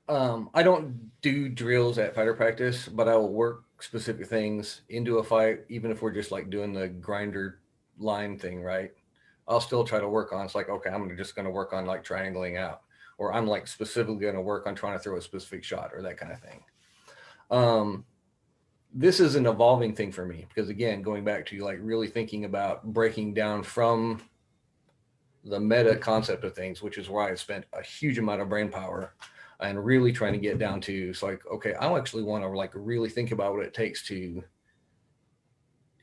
I don't do drills at fighter practice, but I will work specific things into a fight, even if we're just like doing the grinder line thing, right? I'll still try to work on, it's like, okay, I'm just going to work on like triangling out, or I'm like specifically going to work on trying to throw a specific shot or that kind of thing. This is an evolving thing for me because, again, going back to like really thinking about breaking down from the meta concept of things, which is where I spent a huge amount of brain power. and really trying to get down to, it's like, okay, I actually want to like really think about what it takes to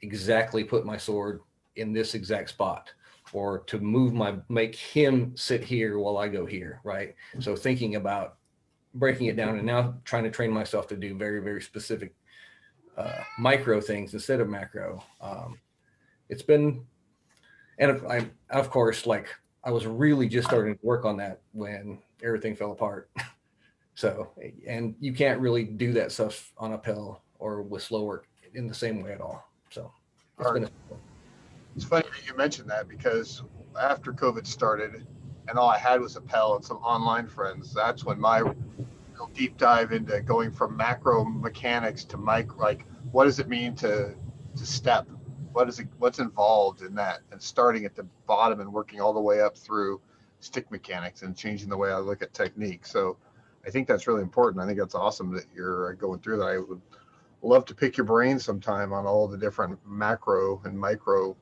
exactly put my sword in this exact spot, or to make him sit here while I go here, right? So thinking about breaking it down, and now trying to train myself to do very, very specific micro things instead of macro. It's been, and I, of course, like I was really just starting to work on that when everything fell apart. So, and you can't really do that stuff on a pill or with slow work in the same way at all. So it's been It's funny that you mentioned that, because after COVID started and all I had was a Appel and some online friends, that's when my real deep dive into going from macro mechanics to micro, like what does it mean to step? What's involved in that? And starting at the bottom and working all the way up through stick mechanics and changing the way I look at technique. So I think that's really important. I think that's awesome that you're going through that. I would love to pick your brain sometime on all the different macro and micro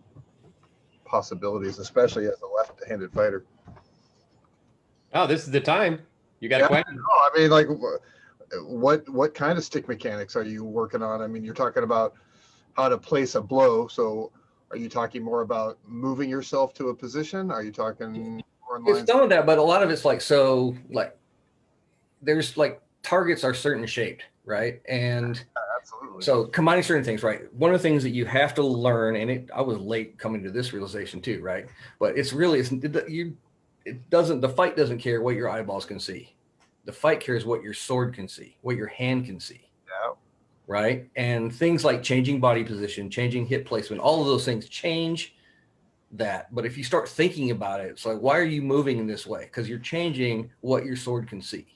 possibilities, especially as a left-handed fighter. Oh, this is the time. You got a question? No, I mean, like, what kind of stick mechanics are you working on? I mean, you're talking about how to place a blow. So, are you talking more about moving yourself to a position? Are you talking more in lines? It's some of that, but a lot of it's like, so like there's like targets are certain shaped, right? And Absolutely. so combining certain things, right? One of the things that you have to learn, and I was late coming to this realization too, right? But it's really, the fight doesn't care what your eyeballs can see. The fight cares what your sword can see, what your hand can see. Yeah. Right. And things like changing body position, changing hip placement, all of those things change that. But if you start thinking about it, it's like, why are you moving in this way? Because you're changing what your sword can see.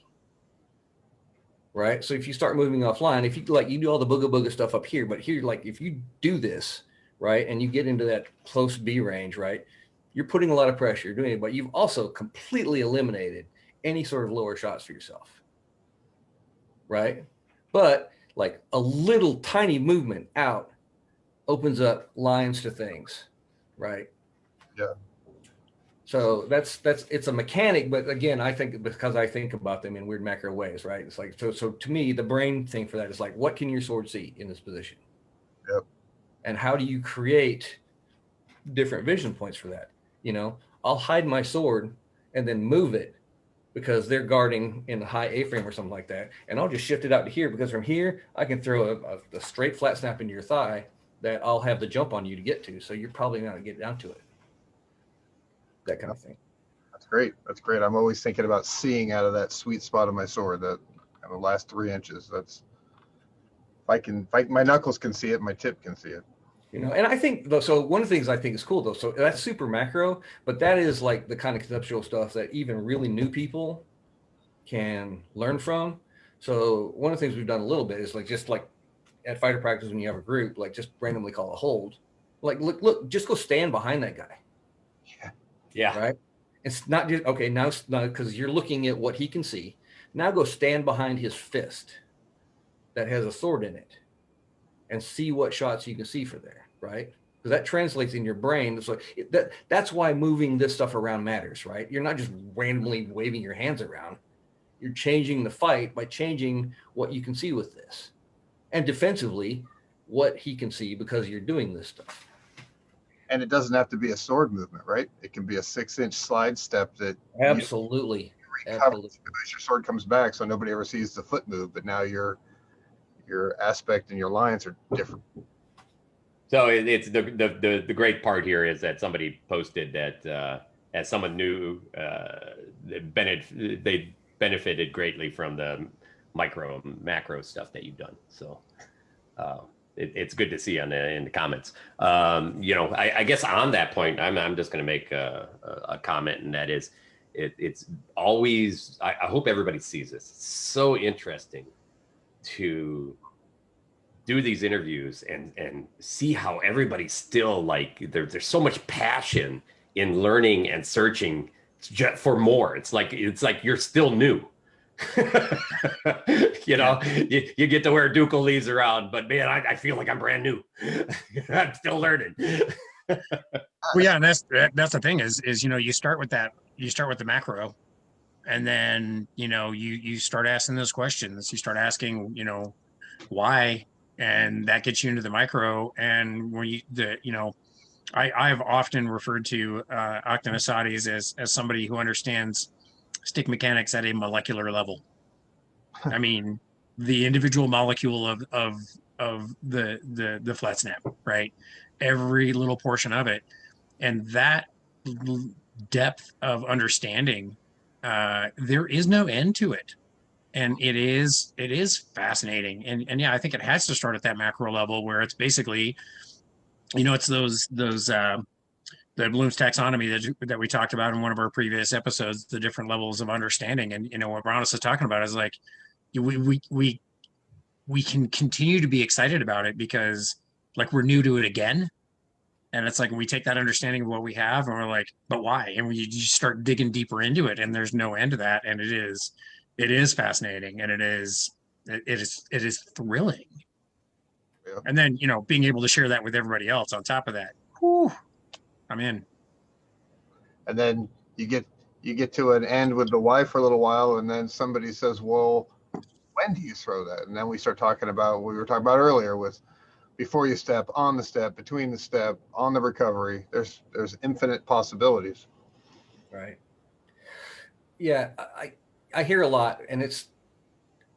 Right. So if you start moving offline, if you like, you do all the booga booga stuff up here, but here, like if you do this, right, and you get into that close B range, right, you're putting a lot of pressure doing it, but you've also completely eliminated any sort of lower shots for yourself. Right. But like a little tiny movement out opens up lines to things. Right. Yeah. So that's it's a mechanic, but again, I think because I think about them in weird macro ways, right? It's like, so to me, the brain thing for that is like, what can your sword see in this position? Yep. And how do you create different vision points for that? You know, I'll hide my sword and then move it because they're guarding in the high A-frame or something like that. And I'll just shift it out to here because from here, I can throw a straight flat snap into your thigh that I'll have the jump on you to get to. So you're probably not going to get down to it. That kind of thing. That's great. That's great. I'm always thinking about seeing out of that sweet spot of my sword, that kind of last 3 inches. That's, if my knuckles can see it, my tip can see it. You know, and I think though, so one of the things I think is cool though, so that's super macro, but that is like the kind of conceptual stuff that even really new people can learn from. So one of the things we've done a little bit is like, just like at fighter practice, when you have a group, like just randomly call a hold, like, look, just go stand behind that guy. Yeah. Right. It's not just, okay, now it's not because you're looking at what he can see. Now go stand behind his fist that has a sword in it and see what shots you can see for there. Right. Because that translates in your brain. So that's why moving this stuff around matters. Right. You're not just randomly waving your hands around. You're changing the fight by changing what you can see with this, and defensively what he can see because you're doing this stuff. And it doesn't have to be a sword movement, right? It can be a 6-inch slide step that Absolutely. you recover as your sword comes back, so nobody ever sees the foot move. But now your aspect and your lines are different. So it's the great part here is that somebody posted that as someone new, they benefited greatly from the micro and macro stuff that you've done. So it's good to see in the comments. You know, I guess on that point, I'm just going to make a comment, and that is, it's always, I hope everybody sees this. It's so interesting to do these interviews and see how everybody's still like, there's so much passion in learning and searching for more. It's like you're still new. You know, you get to wear Ducal leaves around, but man, I feel like I'm brand new. I'm still learning. Well, yeah, and that's the thing is, you know, you start with the macro, And then, you start asking those questions. You start asking, why, and that gets you into the micro. And when I've often referred to Octamasades as somebody who understands stick mechanics at a molecular level. I mean, the individual molecule of the flat snap, right? Every little portion of it, and that depth of understanding, there is no end to it, and it is fascinating. And yeah, I think it has to start at that macro level where it's basically, it's those the Bloom's taxonomy that we talked about in one of our previous episodes, the different levels of understanding. And what Brannos is talking about is like, we can continue to be excited about it because like we're new to it again. And it's like we take that understanding of what we have and we're like, but why? And you start digging deeper into it, and there's no end to that. And it is fascinating, and it is thrilling. Yeah. And then, being able to share that with everybody else on top of that, whew, I'm in. And then you get to an end with the Y for a little while, and then somebody says, well, when do you throw that? And then we start talking about what we were talking about earlier with before you step, on the step, between the step, on the recovery. There's infinite possibilities. Right. Yeah, I hear a lot, and it's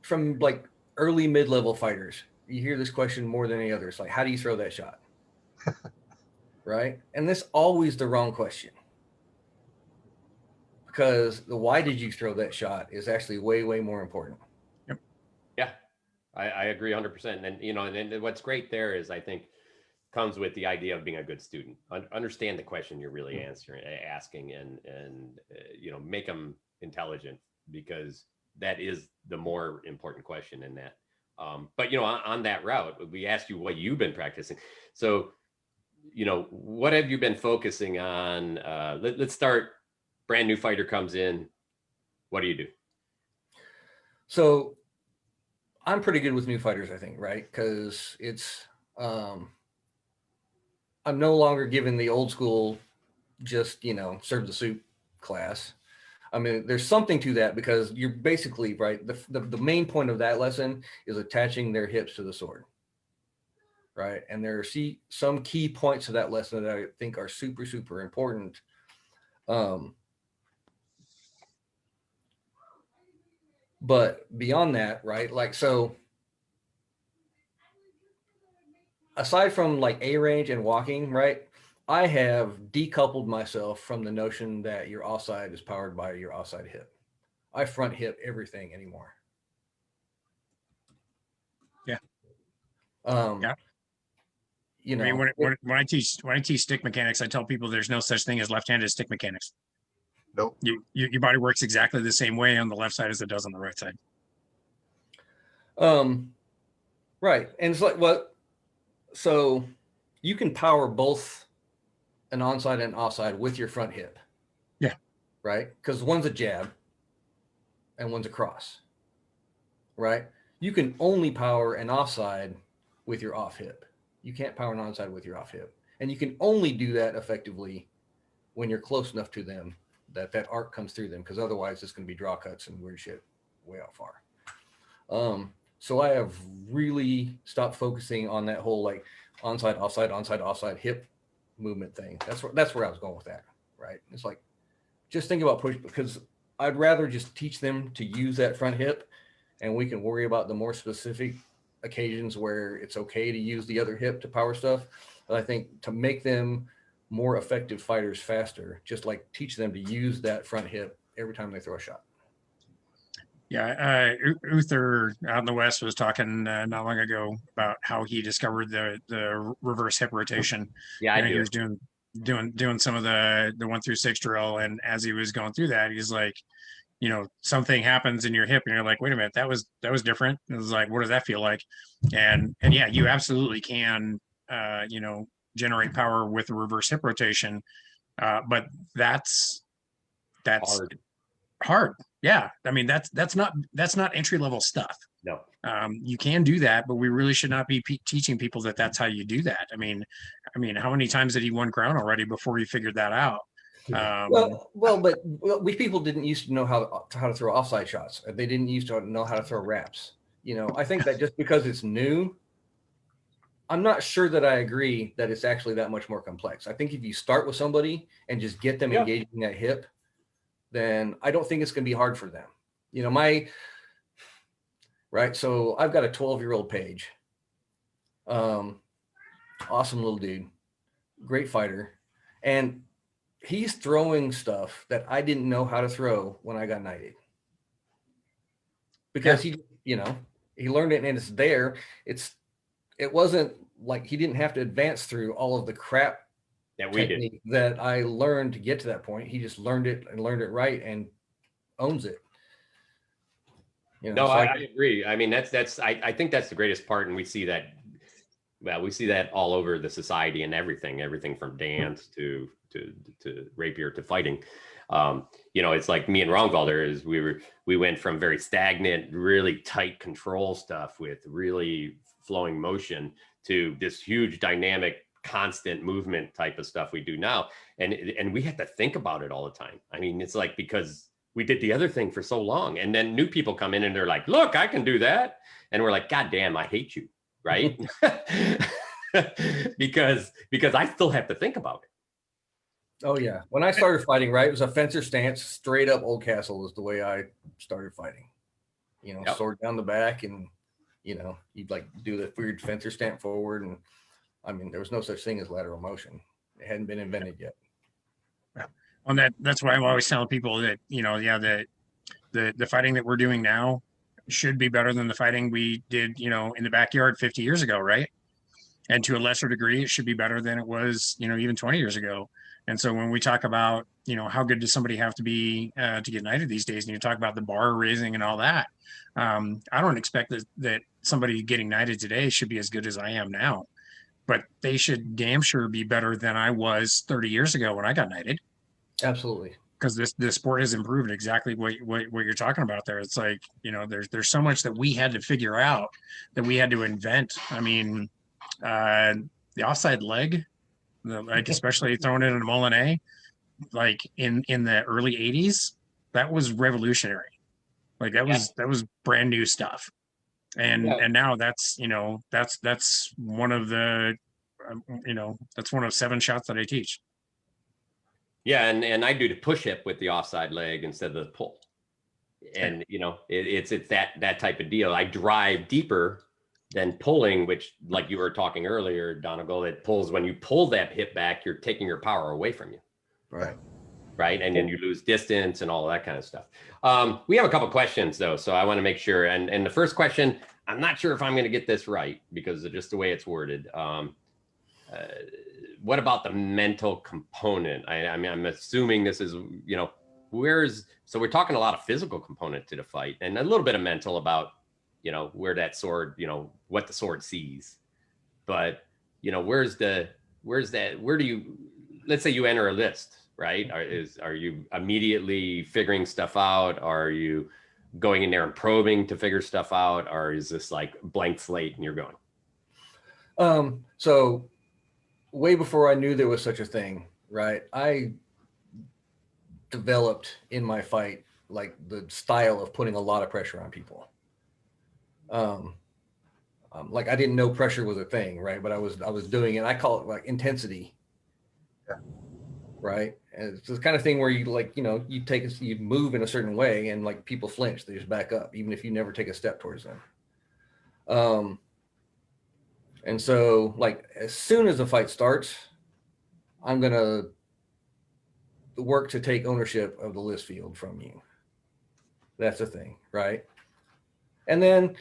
from like early mid-level fighters. You hear this question more than any other. It's like, how do you throw that shot? Right? And that's always the wrong question. Because the why did you throw that shot is actually way, way more important. Yep. Yeah, I agree 100%. And, and what's great there is I think comes with the idea of being a good student. Understand the question you're really asking, and make them intelligent, because that is the more important question in that. But on that route, we asked you what you've been practicing. So, what have you been focusing on? Let's start. Brand new fighter comes in. What do you do? So I'm pretty good with new fighters, I think, right? Because it's I'm no longer given the old school, just serve the soup class. I mean, there's something to that, because you're basically right. The main point of that lesson is attaching their hips to the sword, right? And there are some key points of that lesson that I think are super, super important. But beyond that, right? Like, so aside from like A range and walking, right? I have decoupled myself from the notion that your offside is powered by your offside hip. I front hip everything anymore. Yeah. Yeah. I mean, when I teach stick mechanics, I tell people there's no such thing as left-handed stick mechanics. Nope. Your body works exactly the same way on the left side as it does on the right side. Right. And it's like, so you can power both an onside and offside with your front hip. Yeah. Right. Because one's a jab and one's a cross. Right. You can only power an offside with your off hip. You can't power an onside with your off hip. And you can only do that effectively when you're close enough to them that arc comes through them, because otherwise it's going to be draw cuts and weird shit way out far. So I have really stopped focusing on that whole like onside, offside hip movement thing. That's where I was going with that, right? It's like, just think about push, because I'd rather just teach them to use that front hip, and we can worry about the more specific occasions where it's okay to use the other hip to power stuff. But I think to make them more effective fighters faster, just like teach them to use that front hip every time they throw a shot. Yeah, Uther out in the West was talking not long ago about how he discovered the reverse hip rotation. Yeah, I do. He was doing some of the 1 through 6 drill, and as he was going through that, he's like, something happens in your hip, and you're like, wait a minute, that was different. It was like, what does that feel like? And yeah, you absolutely can, generate power with a reverse hip rotation, but that's hard. Yeah, I mean that's not entry level stuff. No. You can do that, but we really should not be teaching people that that's how you do that. I mean, how many times did he won crown already before he figured that out? But we people didn't used to know how to throw offside shots. They didn't used to know how to throw wraps. You know, I think that just because it's new, I'm not sure that I agree that it's actually that much more complex. I think if you start with somebody and just get them engaging that hip, then I don't think it's going to be hard for them. You know, right. So I've got a 12-year-old Paige. Awesome little dude, great fighter. And he's throwing stuff that I didn't know how to throw when I got knighted. Because he learned it and it's there. It wasn't like he didn't have to advance through all of the crap that I learned to get to that point. He just learned it right and owns it. You know, I agree. I mean, I think that's the greatest part. And we see that, we see that all over the society and everything from dance to rapier to fighting. You know, it's like me and Rongvalder we went from very stagnant, really tight control stuff with really flowing motion to this huge dynamic, constant movement type of stuff we do now. And we had to think about it all the time. I mean, it's like, because we did the other thing for so long, and then new people come in and they're like, look, I can do that. And we're like, God damn, I hate you. Right. because I still have to think about it. Oh yeah. When I started fighting, right, it was a fencer stance, straight up Oldcastle was the way I started fighting. You know, sword down the back, and you know, you'd like do the weird fencer stance forward, and I mean, there was no such thing as lateral motion. It hadn't been invented yet. On that's why I'm always telling people that, you know, the fighting that we're doing now should be better than the fighting we did, you know, in the backyard 50 years ago, right? And to a lesser degree, it should be better than it was, you know, even 20 years ago. And so when we talk about, you know, how good does somebody have to be to get knighted these days, and you talk about the bar raising and all that, I don't expect that somebody getting knighted today should be as good as I am now, but they should damn sure be better than I was 30 years ago when I got knighted. Absolutely. Because this sport has improved exactly what you're talking about there. It's like, you know, there's so much that we had to figure out, that we had to invent. I mean, the offside leg, like especially throwing it in a Molinet, like in the early 80s, that was revolutionary. Like that was brand new stuff. And now that's, you know, that's one of the, you know, that's one of 7 shots that I teach. Yeah, and I do the push hip with the offside leg instead of the pull. And you know, it's that type of deal. I drive deeper than pulling, which, like you were talking earlier, Donngal, it pulls, when you pull that hip back, you're taking your power away from you. Right. And then you lose distance and all that kind of stuff. We have a couple questions though, so I want to make sure. And the first question, I'm not sure if I'm going to get this right because of just the way it's worded. What about the mental component? I mean, I'm assuming this is, you know, so we're talking a lot of physical component to the fight and a little bit of mental about, you know, where that sword, you know, what the sword sees. But, you know, where do you, let's say you enter a list, right? Are you immediately figuring stuff out? Are you going in there and probing to figure stuff out? Or is this like blank slate and you're going? So way before I knew there was such a thing, right? I developed in my fight, like the style of putting a lot of pressure on people. Like I didn't know pressure was a thing, right? But I was doing it. I call it like intensity. Yeah. Right. And it's the kind of thing where you like, you know, you move in a certain way and like people flinch, they just back up, even if you never take a step towards them. And so like, as soon as the fight starts, I'm going to work to take ownership of the list field from you. That's the thing. Right. And then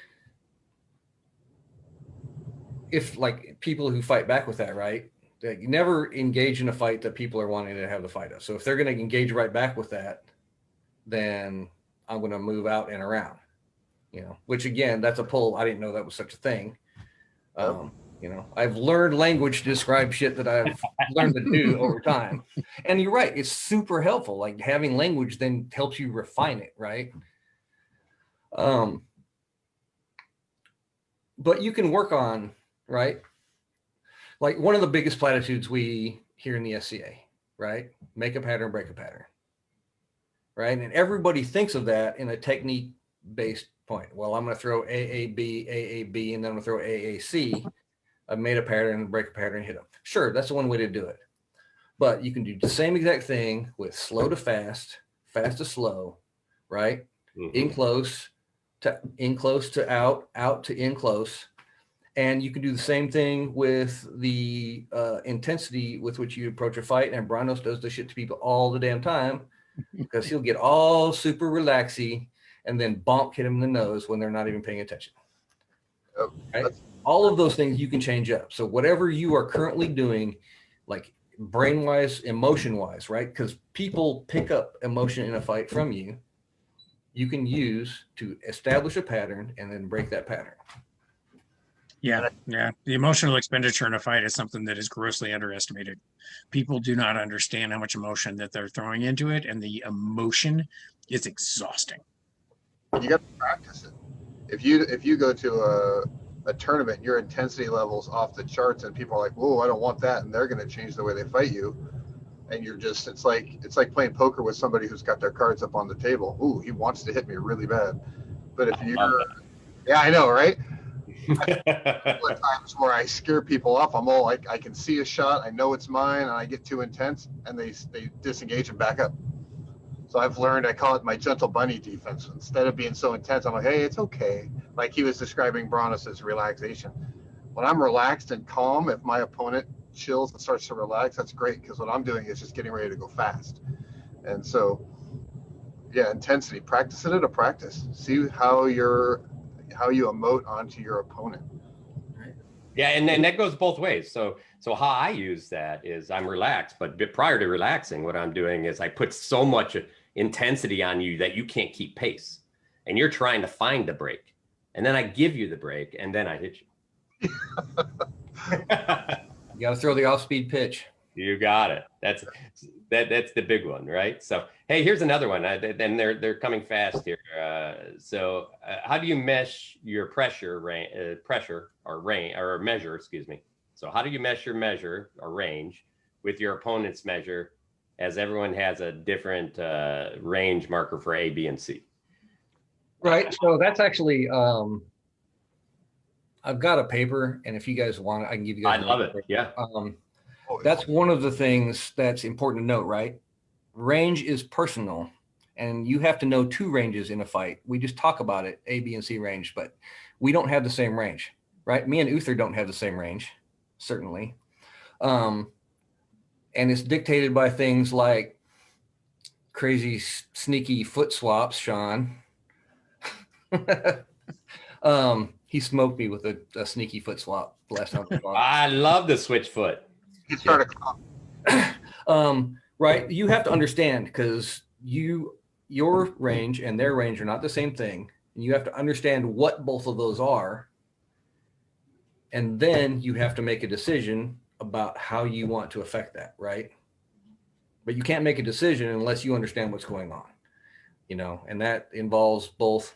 if like people who fight back with that, right, they never engage in a fight that people are wanting to have the fight of. So if they're going to engage right back with that, then I'm going to move out and around, you know, which again, that's a pull. I didn't know that was such a thing. You know, I've learned language to describe shit that I've learned to do over time. And you're right. It's super helpful. Like having language then helps you refine it. Right. But you can work on, right? Like one of the biggest platitudes we hear in the SCA, right? Make a pattern, break a pattern, right? And everybody thinks of that in a technique-based point. Well, I'm going to throw AAB, and then I'm going to throw AAC. I've made a pattern, break a pattern, hit them. Sure, that's one way to do it. But you can do the same exact thing with slow to fast, fast to slow, right? Mm-hmm. In close to out, out to in close. And you can do the same thing with the intensity with which you approach a fight. And Brannos does this shit to people all the damn time because he'll get all super relaxy and then bonk, hit him in the nose when they're not even paying attention. Right? All of those things you can change up. So whatever you are currently doing, like brain-wise, emotion-wise, right? Because people pick up emotion in a fight from you. You can use to establish a pattern and then break that pattern. Yeah. The emotional expenditure in a fight is something that is grossly underestimated. People do not understand how much emotion that they're throwing into it, and the emotion is exhausting. You got to practice it. If you go to a tournament, your intensity level's off the charts, and people are like, "Whoa, I don't want that," and they're going to change the way they fight you. And you're just, it's like playing poker with somebody who's got their cards up on the table. Ooh, he wants to hit me really bad. But if you're, yeah, I know, right? At times where I scare people up, I'm all like, I can see a shot, I know it's mine, and I get too intense, and they disengage and back up. So I've learned, I call it my gentle bunny defense. Instead of being so intense, I'm like, hey, it's okay. Like he was describing Brannos' relaxation. When I'm relaxed and calm, if my opponent chills and starts to relax, that's great, because what I'm doing is just getting ready to go fast. And so, yeah, intensity. Practice it at a practice. See how you emote onto your opponent. Yeah, and that goes both ways. So how I use that is I'm relaxed, but prior to relaxing, what I'm doing is I put so much intensity on you that you can't keep pace, and you're trying to find the break, and then I give you the break, and then I hit you. You got to throw the off-speed pitch. You got it. That's the big one, right? So, hey, here's another one. And they're coming fast here. So, how do you mesh your pressure or measure? Excuse me. So, how do you mesh your measure or range with your opponent's measure, as everyone has a different range marker for A, B, and C? Right. So that's actually I've got a paper, and if you guys want it, I can give you guys. I love it. Yeah. That's one of the things that's important to note, right? Range is personal, and you have to know two ranges in a fight. We just talk about it, A, B, and C range, but we don't have the same range, right? Me and Uther don't have the same range, certainly. And it's dictated by things like crazy, sneaky foot swaps, Sean. He smoked me with a sneaky foot swap last time. I love the switch foot. You start right. You have to understand, because your range and their range are not the same thing. And you have to understand what both of those are. And then you have to make a decision about how you want to affect that, right? But you can't make a decision unless you understand what's going on, and that involves both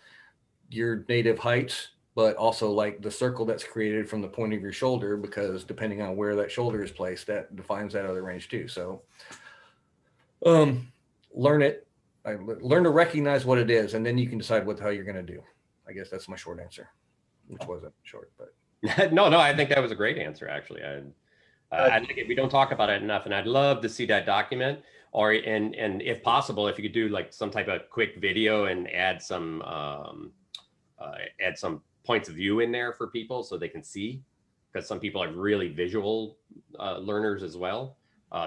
your native heights, but also like the circle that's created from the point of your shoulder, because depending on where that shoulder is placed, that defines that other range too. So learn it, learn to recognize what it is, and then you can decide how you're going to do. I guess that's my short answer, which wasn't short, but no, I think that was a great answer, actually. I think we don't talk about it enough, and I'd love to see that document, and if possible, if you could do like some type of quick video and add some points of view in there for people so they can see, because some people are really visual learners as well.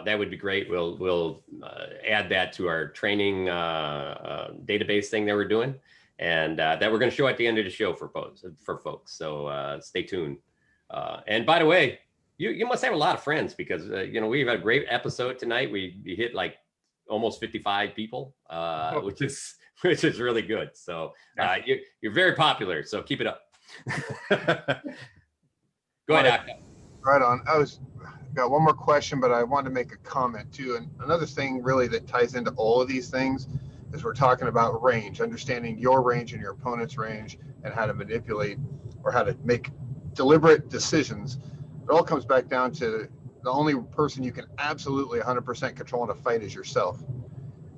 That would be great. We'll add that to our training database thing that we're doing, and that we're going to show at the end of the show for folks. So stay tuned. And by the way, you must have a lot of friends, because we've had a great episode tonight. We hit like almost 55 people, which is really good. So you're very popular. So keep it up. Go ahead, Octa. Right on. Got one more question, but I wanted to make a comment too. And another thing really that ties into all of these things is we're talking about range, understanding your range and your opponent's range, and how to manipulate or how to make deliberate decisions. It all comes back down to the only person you can absolutely 100% control in a fight is yourself.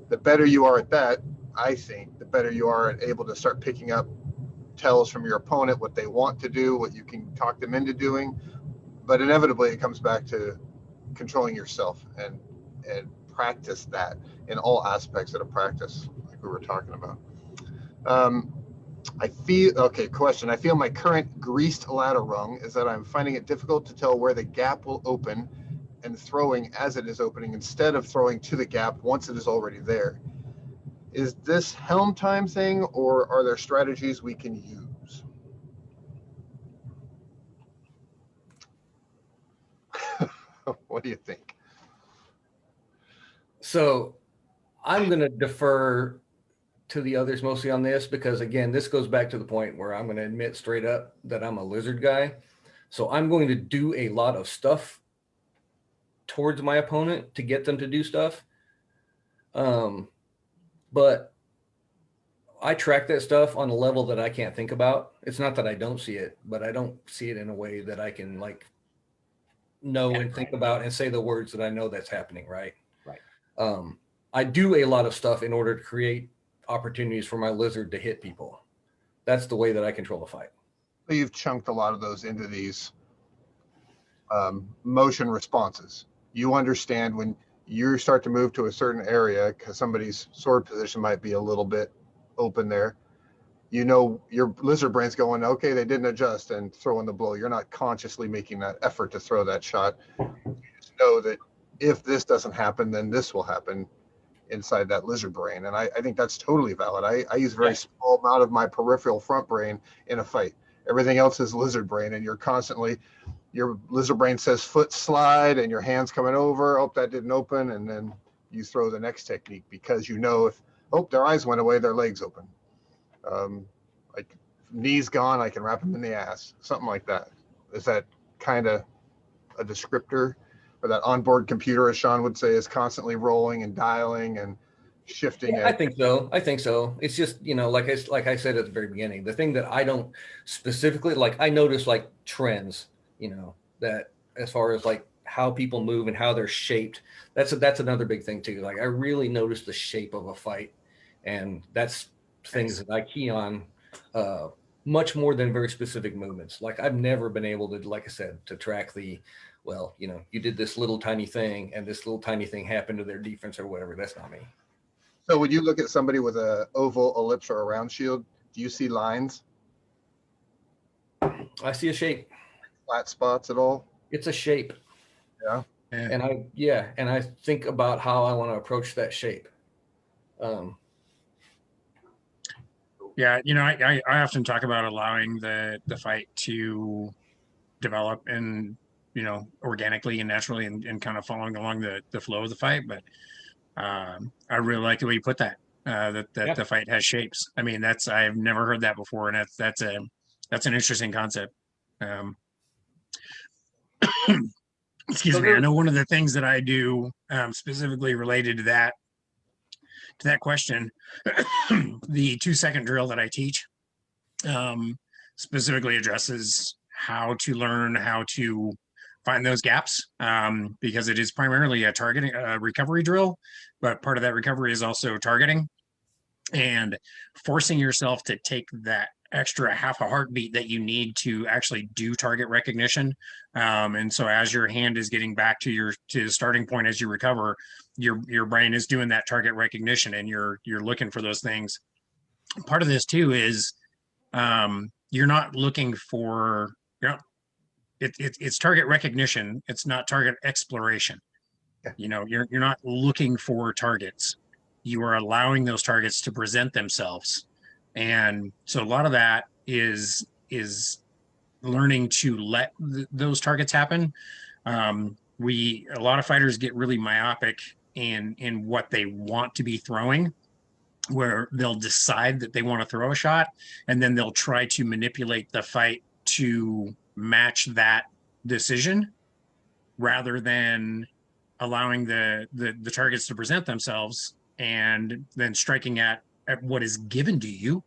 The better you are at that, I think, the better you are at able to start picking up tells from your opponent, what they want to do, what you can talk them into doing. But inevitably, it comes back to controlling yourself and practice that in all aspects of the practice, like we were talking about. Question. I feel my current greased ladder rung is that I'm finding it difficult to tell where the gap will open and throwing as it is opening instead of throwing to the gap once it is already there. Is this helm time thing, or are there strategies we can use? What do you think? So I'm going to defer to the others mostly on this because, again, this goes back to the point where I'm going to admit straight up that I'm a lizard guy. So I'm going to do a lot of stuff towards my opponent to get them to do stuff. But I track that stuff on a level that I can't think about. It's not that I don't see it, but I don't see it in a way that I can like know and think about and say the words that I know that's happening. Right. I do a lot of stuff in order to create opportunities for my lizard to hit people. That's the way that I control the fight. You've chunked a lot of those into these motion responses. You understand when you start to move to a certain area because somebody's sword position might be a little bit open there. You know, your lizard brain's going, okay, they didn't adjust and throwing the blow. You're not consciously making that effort to throw that shot. You just know that if this doesn't happen, then this will happen inside that lizard brain. And I think that's totally valid. I use a very small amount of my peripheral front brain in a fight. Everything else is lizard brain, and you're constantly, your lizard brain says foot slide and your hand's coming over. Oh, that didn't open. And then you throw the next technique because you know if, oh, their eyes went away, their legs open. Like knees gone, I can wrap them in the ass. Something like that. Is that kind of a descriptor? Or that onboard computer, as Sean would say, is constantly rolling and dialing and shifting. Yeah, I think so. It's just, you know, like I said at the very beginning, the thing that I don't specifically like, I notice like trends, you know, that as far as like how people move and how they're shaped, that's another big thing too. Like I really notice the shape of a fight, and that's things that I key on much more than very specific movements. Like I've never been able to, like I said, to track well, you know, you did this little tiny thing and this little tiny thing happened to their defense or whatever. That's not me. So when you look at somebody with a oval, ellipse, or a round shield, do you see lines? I see a shape. Flat spots at all? It's a shape. Yeah. And I think about how I want to approach that shape. Yeah, you know, I often talk about allowing the fight to develop and, you know, organically and naturally and kind of following along the flow of the fight. But I really like the way you put that, that the fight has shapes. I mean, I've never heard that before. And that's an interesting concept. Excuse me. I know one of the things that I do specifically related to that question, the 2-second drill that I teach specifically addresses how to learn how to find those gaps, because it is primarily a targeting recovery drill, but part of that recovery is also targeting and forcing yourself to take that extra half a heartbeat that you need to actually do target recognition. And so as your hand is getting back to the starting point as you recover, your brain is doing that target recognition and you're looking for those things. Part of this too is you're not looking for, it's target recognition. It's not target exploration. You know, you're not looking for targets. You are allowing those targets to present themselves. And so a lot of that is learning to let those targets happen. A lot of fighters get really myopic in what they want to be throwing, where they'll decide that they want to throw a shot, and then they'll try to manipulate the fight to match that decision rather than allowing the targets to present themselves and then striking at what is given to you.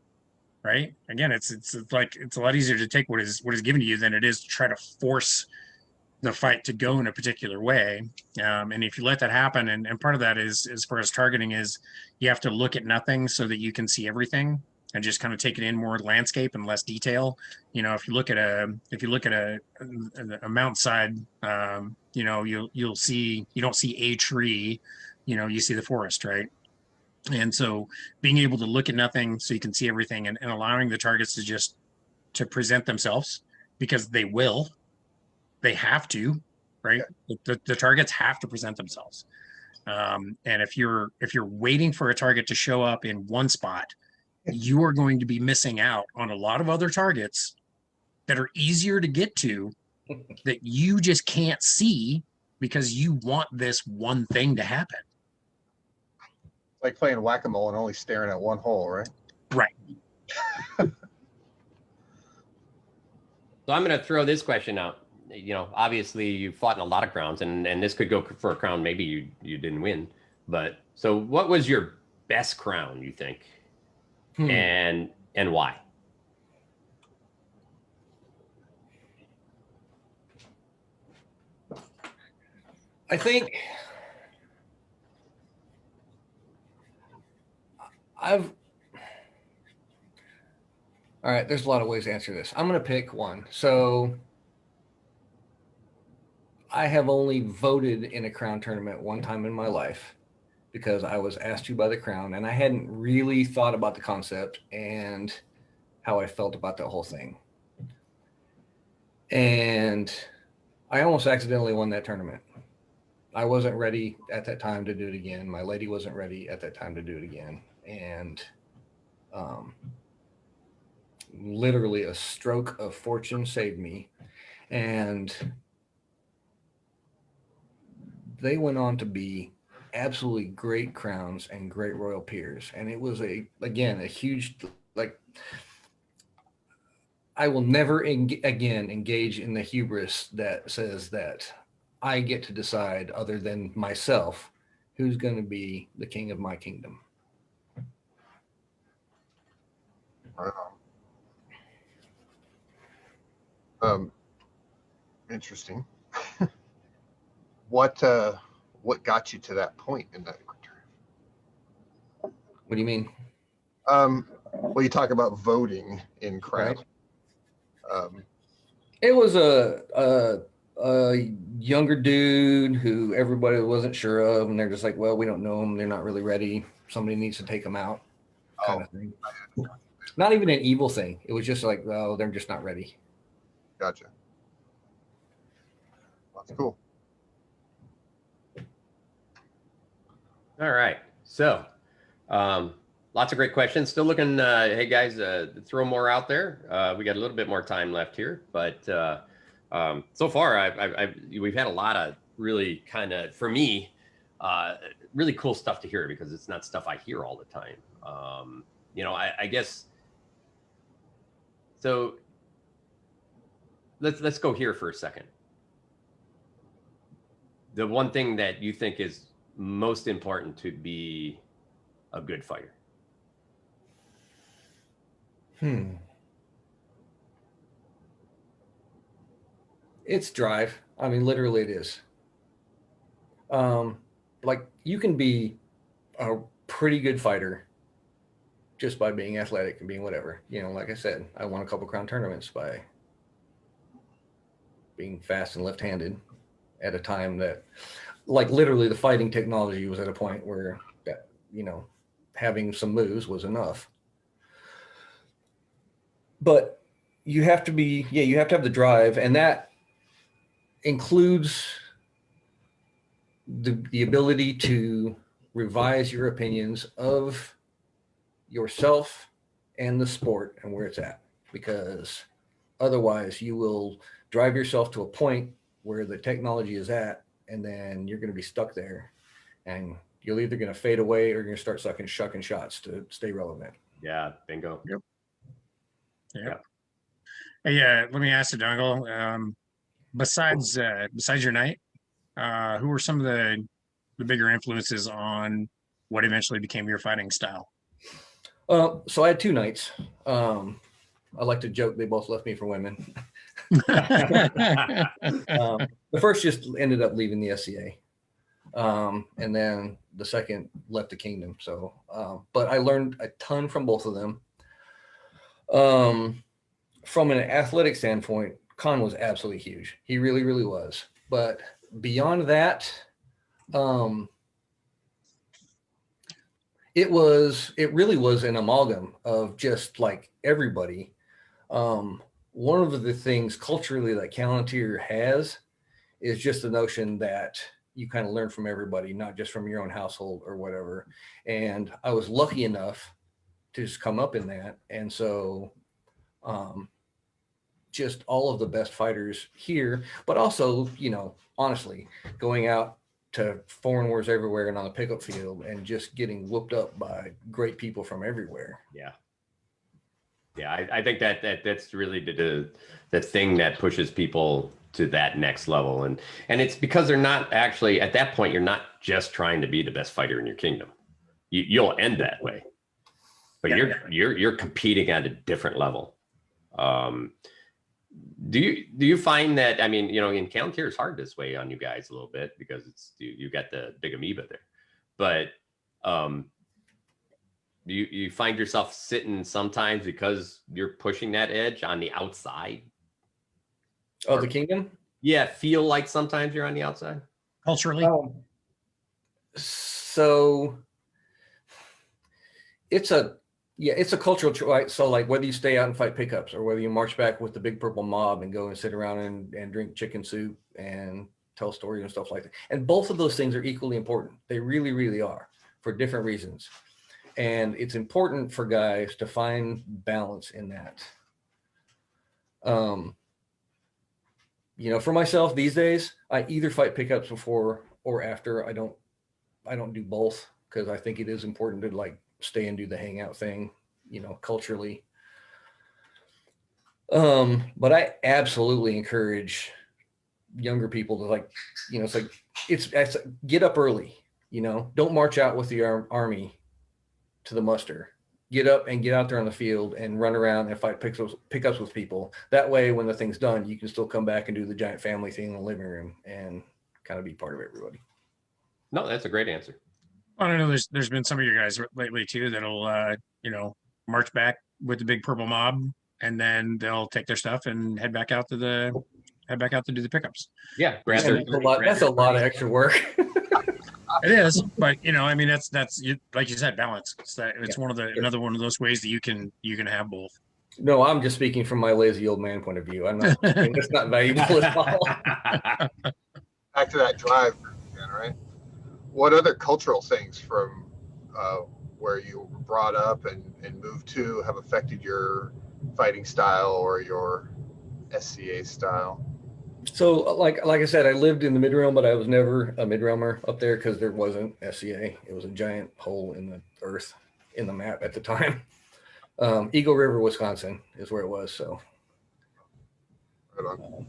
Right. Again, it's like it's a lot easier to take what is given to you than it is to try to force the fight to go in a particular way. And if you let that happen, and part of that is, as far as targeting is, you have to look at nothing so that you can see everything and just kind of take it in more landscape and less detail. You know, if you look at a mountainside, you know, you'll see, you don't see a tree, you know, you see the forest, right? And so being able to look at nothing so you can see everything, and allowing the targets to just to present themselves, because they have to, right? The targets have to present themselves. And if you're waiting for a target to show up in one spot, you are going to be missing out on a lot of other targets that are easier to get to that you just can't see because you want this one thing to happen. Like playing whack-a-mole and only staring at one hole, right? Right. So I'm going to throw this question out. You know, obviously you fought in a lot of crowns, and this could go for a crown maybe you didn't win. But so what was your best crown, you think? And why? I think all right, there's a lot of ways to answer this. I'm going to pick one. So I have only voted in a crown tournament one time in my life because I was asked to by the crown, and I hadn't really thought about the concept and how I felt about the whole thing. And I almost accidentally won that tournament. I wasn't ready at that time to do it again. My lady wasn't ready at that time to do it again. And literally a stroke of fortune saved me. And they went on to be absolutely great crowns and great royal peers. And it was a huge, like, I will never again engage in the hubris that says that I get to decide, other than myself, who's going to be the king of my kingdom. Interesting. What got you to that point in that tournament? What do you mean? Well, you talk about voting in crown. Right. It was a younger dude who everybody wasn't sure of, and they're just like, well, we don't know them. They're not really ready. Somebody needs to take them out, kind of thing. Not even an evil thing. It was just like, well, they're just not ready. Gotcha. That's cool. All right. So lots of great questions. Still looking. Hey, guys, throw more out there. We got a little bit more time left here, but so far, we've had a lot of really kind of, for me, really cool stuff to hear, because it's not stuff I hear all the time. You know, I guess. So let's go here for a second. The one thing that you think is most important to be a good fighter? It's drive. I mean, literally it is. Like, you can be a pretty good fighter just by being athletic and being whatever. You know, like I said, I won a couple crown tournaments by being fast and left-handed at a time that, like, literally the fighting technology was at a point where that, you know, having some moves was enough. But you have to be, you have to have the drive, and that includes the ability to revise your opinions of yourself and the sport and where it's at, because otherwise you will drive yourself to a point where the technology is at, and then you're going to be stuck there, and you're either going to fade away or you're going to start shucking shots to stay relevant. Yeah, bingo. Yep. Hey, let me ask you, Donngal. Besides your knight, who were some of the bigger influences on what eventually became your fighting style? So I had two knights. I like to joke they both left me for women. The first just ended up leaving the SCA. And then the second left the kingdom. So, but I learned a ton from both of them. From an athletic standpoint, Con was absolutely huge. He really, really was. But beyond that, it really was an amalgam of just like everybody. One of the things culturally that Calontir has is just the notion that you kind of learn from everybody, not just from your own household or whatever. And I was lucky enough to just come up in that. And so just all of the best fighters here, but also, honestly, going out to foreign wars everywhere and on the pickup field and just getting whooped up by great people from everywhere. Yeah. Yeah, I think that's really the thing that pushes people to that next level. And it's because they're not actually, at that point, you're not just trying to be the best fighter in your kingdom. You'll end that way. But you're competing at a different level. Do you find that, I mean, in Calontir it's hard this way on you guys a little bit because you got the big amoeba there. But you find yourself sitting sometimes because you're pushing that edge on the outside of the kingdom? Yeah, feel like sometimes you're on the outside? Culturally? So it's a cultural choice. So like whether you stay out and fight pickups or whether you march back with the big purple mob and go and sit around and drink chicken soup and tell stories and stuff like that. And both of those things are equally important. They really, really are, for different reasons. And it's important for guys to find balance in that. For myself these days, I either fight pickups before or after. I don't do both because I think it is important to like stay and do the hangout thing, culturally. But I absolutely encourage younger people to it's get up early, don't march out with the army to the muster. Get up and get out there on the field and run around and fight pickups with people. That way, when the thing's done, you can still come back and do the giant family thing in the living room and kind of be part of everybody. No, that's a great answer. I don't know. There's been some of your guys lately too that'll march back with the big purple mob, and then they'll take their stuff and head back out to do the pickups. Yeah, that's a lot of extra work. It is, but I mean that's like you said, balance. It's another one of those ways that you can have both. No, I'm just speaking from my lazy old man point of view. I'm not. It's not valuable at all. Back to that drive, again, right? What other cultural things from where you were brought up and moved to have affected your fighting style or your SCA style? So like I said, I lived in the mid-realm, but I was never a mid-realmer up there because there wasn't SCA. It was a giant hole in the earth in the map at the time. Eagle River, Wisconsin is where it was. So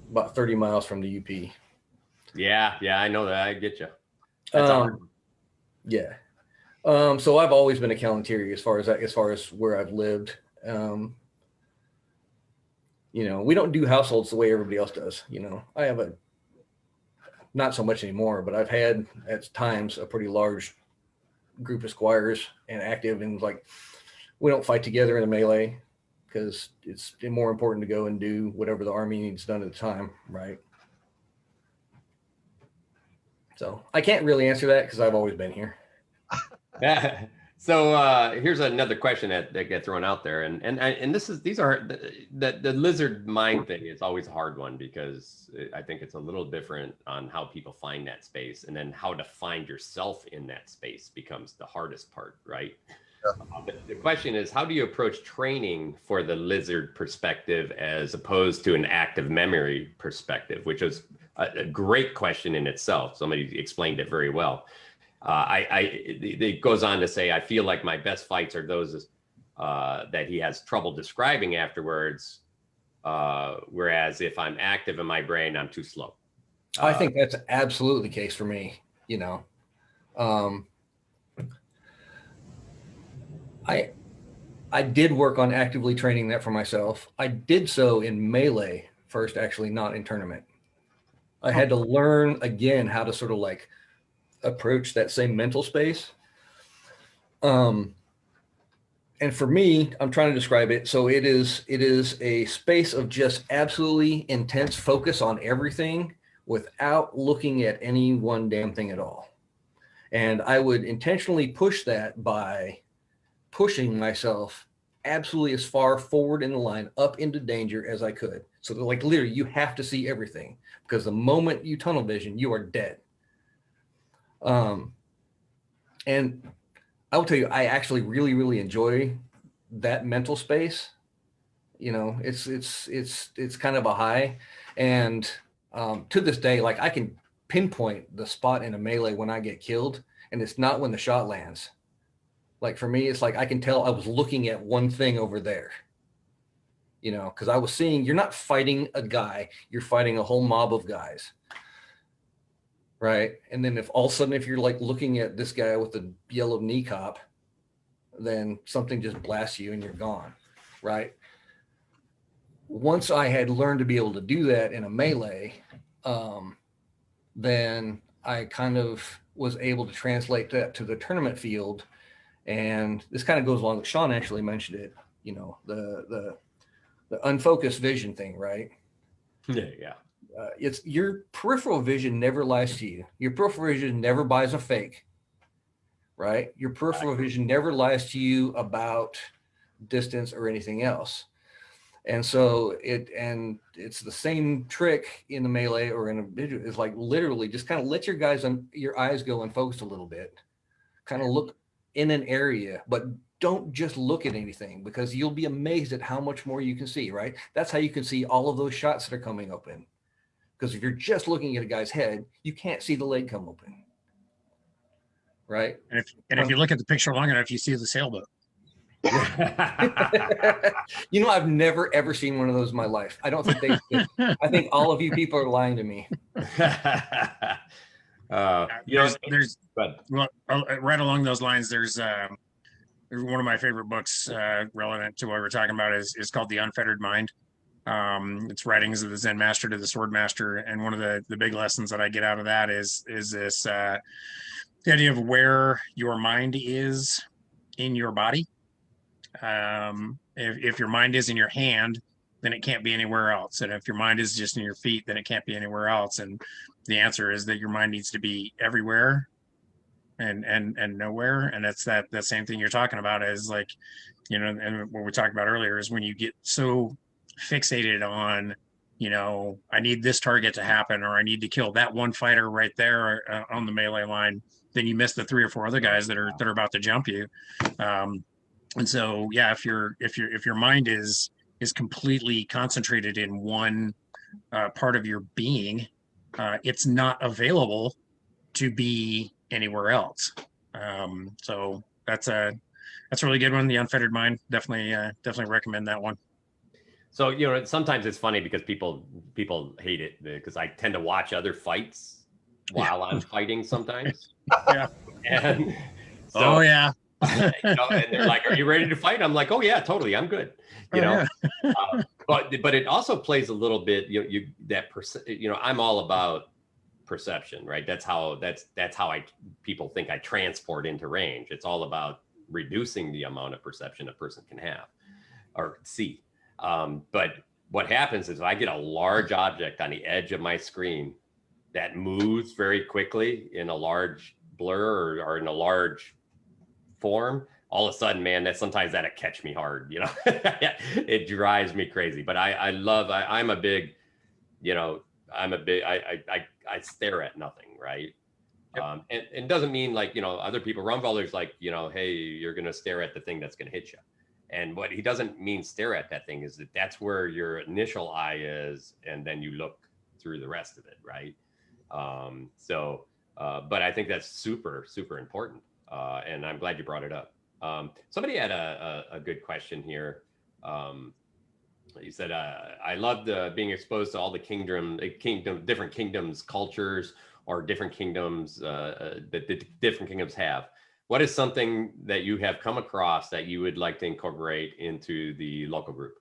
about 30 miles from the UP. Yeah, I know that. I get you. Yeah. So I've always been a Calontir as far as where I've lived. We don't do households the way everybody else does. I have not so much anymore, but I've had at times a pretty large group of squires and active, and like we don't fight together in a melee because it's more important to go and do whatever the army needs done at the time, right? So I can't really answer that because I've always been here. So here's another question that gets thrown out there, and these are the lizard mind thing is always a hard one because I think it's a little different on how people find that space, and then how to find yourself in that space becomes the hardest part, right? Yeah. The question is, how do you approach training for the lizard perspective as opposed to an active memory perspective, which is a great question in itself. Somebody explained it very well. It goes on to say, I feel like my best fights are those that he has trouble describing afterwards. Whereas if I'm active in my brain, I'm too slow. I think that's absolutely the case for me. I did work on actively training that for myself. I did so in melee first, actually, not in tournament. I had to learn again how to sort of like approach that same mental space. And for me, I'm trying to describe it. So it is a space of just absolutely intense focus on everything without looking at any one damn thing at all. And I would intentionally push that by pushing myself absolutely as far forward in the line up into danger as I could. So like literally you have to see everything, because the moment you tunnel vision, you are dead. And I will tell you, I actually really, really enjoy that mental space. You know, it's kind of a high. And to this day, like I can pinpoint the spot in a melee when I get killed, and it's not when the shot lands. Like for me, it's like I can tell I was looking at one thing over there. You know, because I was seeing, you're not fighting a guy, you're fighting a whole mob of guys. Right. And then if all of a sudden, if you're like looking at this guy with the yellow knee cop, then something just blasts you and you're gone. Right. Once I had learned to be able to do that in a melee, then I kind of was able to translate that to the tournament field. And this kind of goes along with Sean actually mentioned it, you know, the unfocused vision thing, right? Yeah. It's your peripheral vision never lies to you. Your peripheral vision never buys a fake, right? Your peripheral vision never lies to you about distance or anything else. And so it's the same trick in the melee or in a video. It's like literally just kind of let your eyes go unfocused a little bit, kind of look in an area, but don't just look at anything, because you'll be amazed at how much more you can see, right? That's how you can see all of those shots that are coming open. Because if you're just looking at a guy's head, you can't see the leg come open, right? And if you look at the picture long enough, you see the sailboat. You know, I've never ever seen one of those in my life. I don't think they exist. I think all of you people are lying to me. There's well, right along those lines. There's one of my favorite books relevant to what we're talking about is called The Unfettered Mind. It's writings of the Zen master to the sword master, and one of the big lessons that I get out of that is this the idea of where your mind is in your body. If your mind is in your hand, then it can't be anywhere else, and if your mind is just in your feet, then it can't be anywhere else. And the answer is that your mind needs to be everywhere and nowhere. And that's that same thing you're talking about, is like, you know, and what we talked about earlier is when you get so fixated on, you know, I need this target to happen, or I need to kill that one fighter right there on the melee line, then you miss the 3 or 4 other guys that are about to jump you. And so, yeah, if your mind is completely concentrated in one part of your being, it's not available to be anywhere else. So that's a really good one. The Unfettered Mind. Definitely recommend that one. So, you know, sometimes it's funny because people hate it because I tend to watch other fights while I'm fighting sometimes. Yeah. And so, oh yeah. You know, and they're like, "Are you ready to fight?" I'm like, "Oh yeah, totally, I'm good." You know, yeah. But it also plays a little bit. You know, I'm all about perception, right? That's how people think I transport into range. It's all about reducing the amount of perception a person can have or see. But what happens is if I get a large object on the edge of my screen that moves very quickly in a large blur or in a large form, all of a sudden, man, sometimes that'll catch me hard, you know. It drives me crazy. But I'm a big, you know, I stare at nothing, right? Yep. And it doesn't mean like, you know, other people, Rumballer's like, you know, hey, you're going to stare at the thing that's going to hit you. And what he doesn't mean stare at that thing is that's where your initial eye is. And then you look through the rest of it, right? But I think that's super, super important. And I'm glad you brought it up. Somebody had a good question here. He said, I loved being exposed to all the different kingdoms, cultures, or different kingdoms that different kingdoms have. What is something that you have come across that you would like to incorporate into the local group?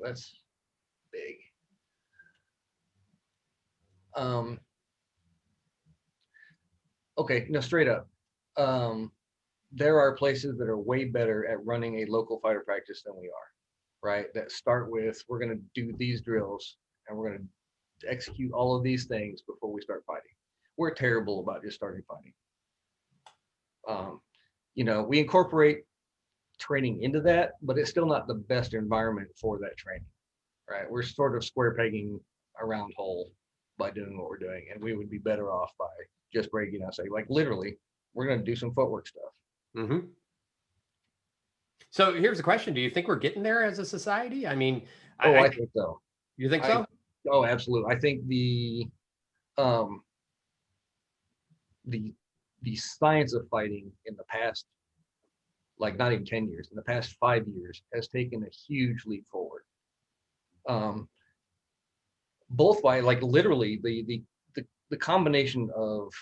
that's big. Okay, no, straight up. There are places that are way better at running a local fighter practice than we are, right? That start with, we're going to do these drills and we're going to execute all of these things before we start fighting. We're terrible about just starting fighting. We incorporate training into that, but it's still not the best environment for that training, right? We're sort of square pegging a round hole by doing what we're doing, and we would be better off by just breaking out, say, like, literally, we're going to do some footwork stuff. Mm-hmm. So here's the question: do you think we're getting there as a society? I mean, I think so. You think so? Oh, absolutely. I think the science of fighting in the past, like not even 10 years, in the past 5 years, has taken a huge leap forward. Both by, like, literally the combination of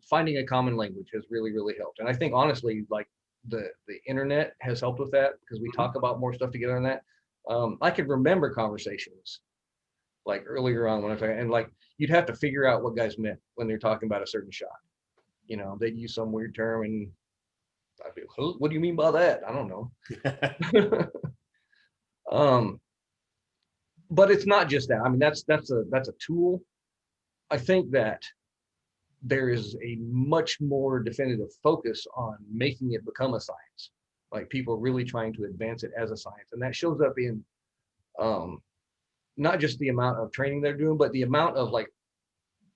finding a common language has really, really helped. And I think honestly, like, the internet has helped with that, because we talk about more stuff together on that. I can remember conversations like earlier on when I was, and like, you'd have to figure out what guys meant when they're talking about a certain shot. They'd use some weird term and I'd be, what do you mean by that? I don't know. But it's not just that. I mean, that's a tool. I think that there is a much more definitive focus on making it become a science, like people really trying to advance it as a science. And that shows up in not just the amount of training they're doing, but the amount of, like,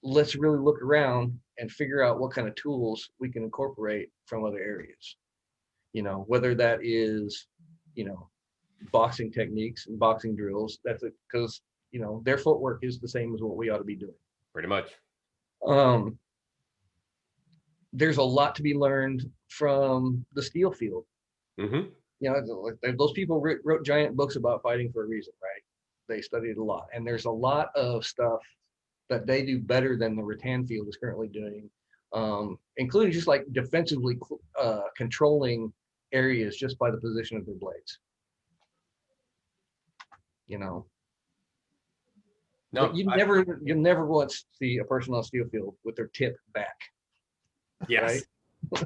let's really look around and figure out what kind of tools we can incorporate from other areas. Whether that is, boxing techniques and boxing drills, that's it, because, their footwork is the same as what we ought to be doing. Pretty much. There's a lot to be learned from the steel field. Mm-hmm. Those people wrote giant books about fighting for a reason, right? They studied a lot, and there's a lot of stuff that they do better than the rattan field is currently doing, including just like defensively controlling areas just by the position of their blades. No, you never once see a person on a steel field with their tip back. Yes. Right?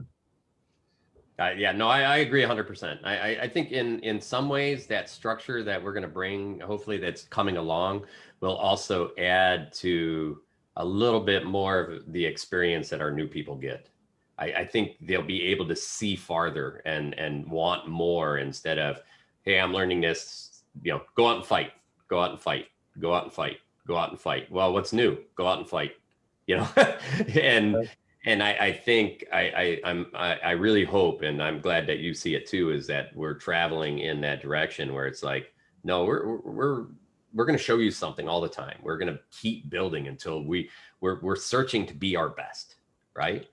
I agree 100%. I think in some ways that structure that we're going to bring, hopefully that's coming along, will also add to a little bit more of the experience that our new people get. I think they'll be able to see farther and want more, instead of, hey, I'm learning this, go out and fight, go out and fight, go out and fight, go out and fight. Well, what's new? Go out and fight, and I think I really hope, and I'm glad that you see it too, is that we're traveling in that direction where it's like, no, we're going to show you something all the time. We're going to keep building until we're searching to be our best, right?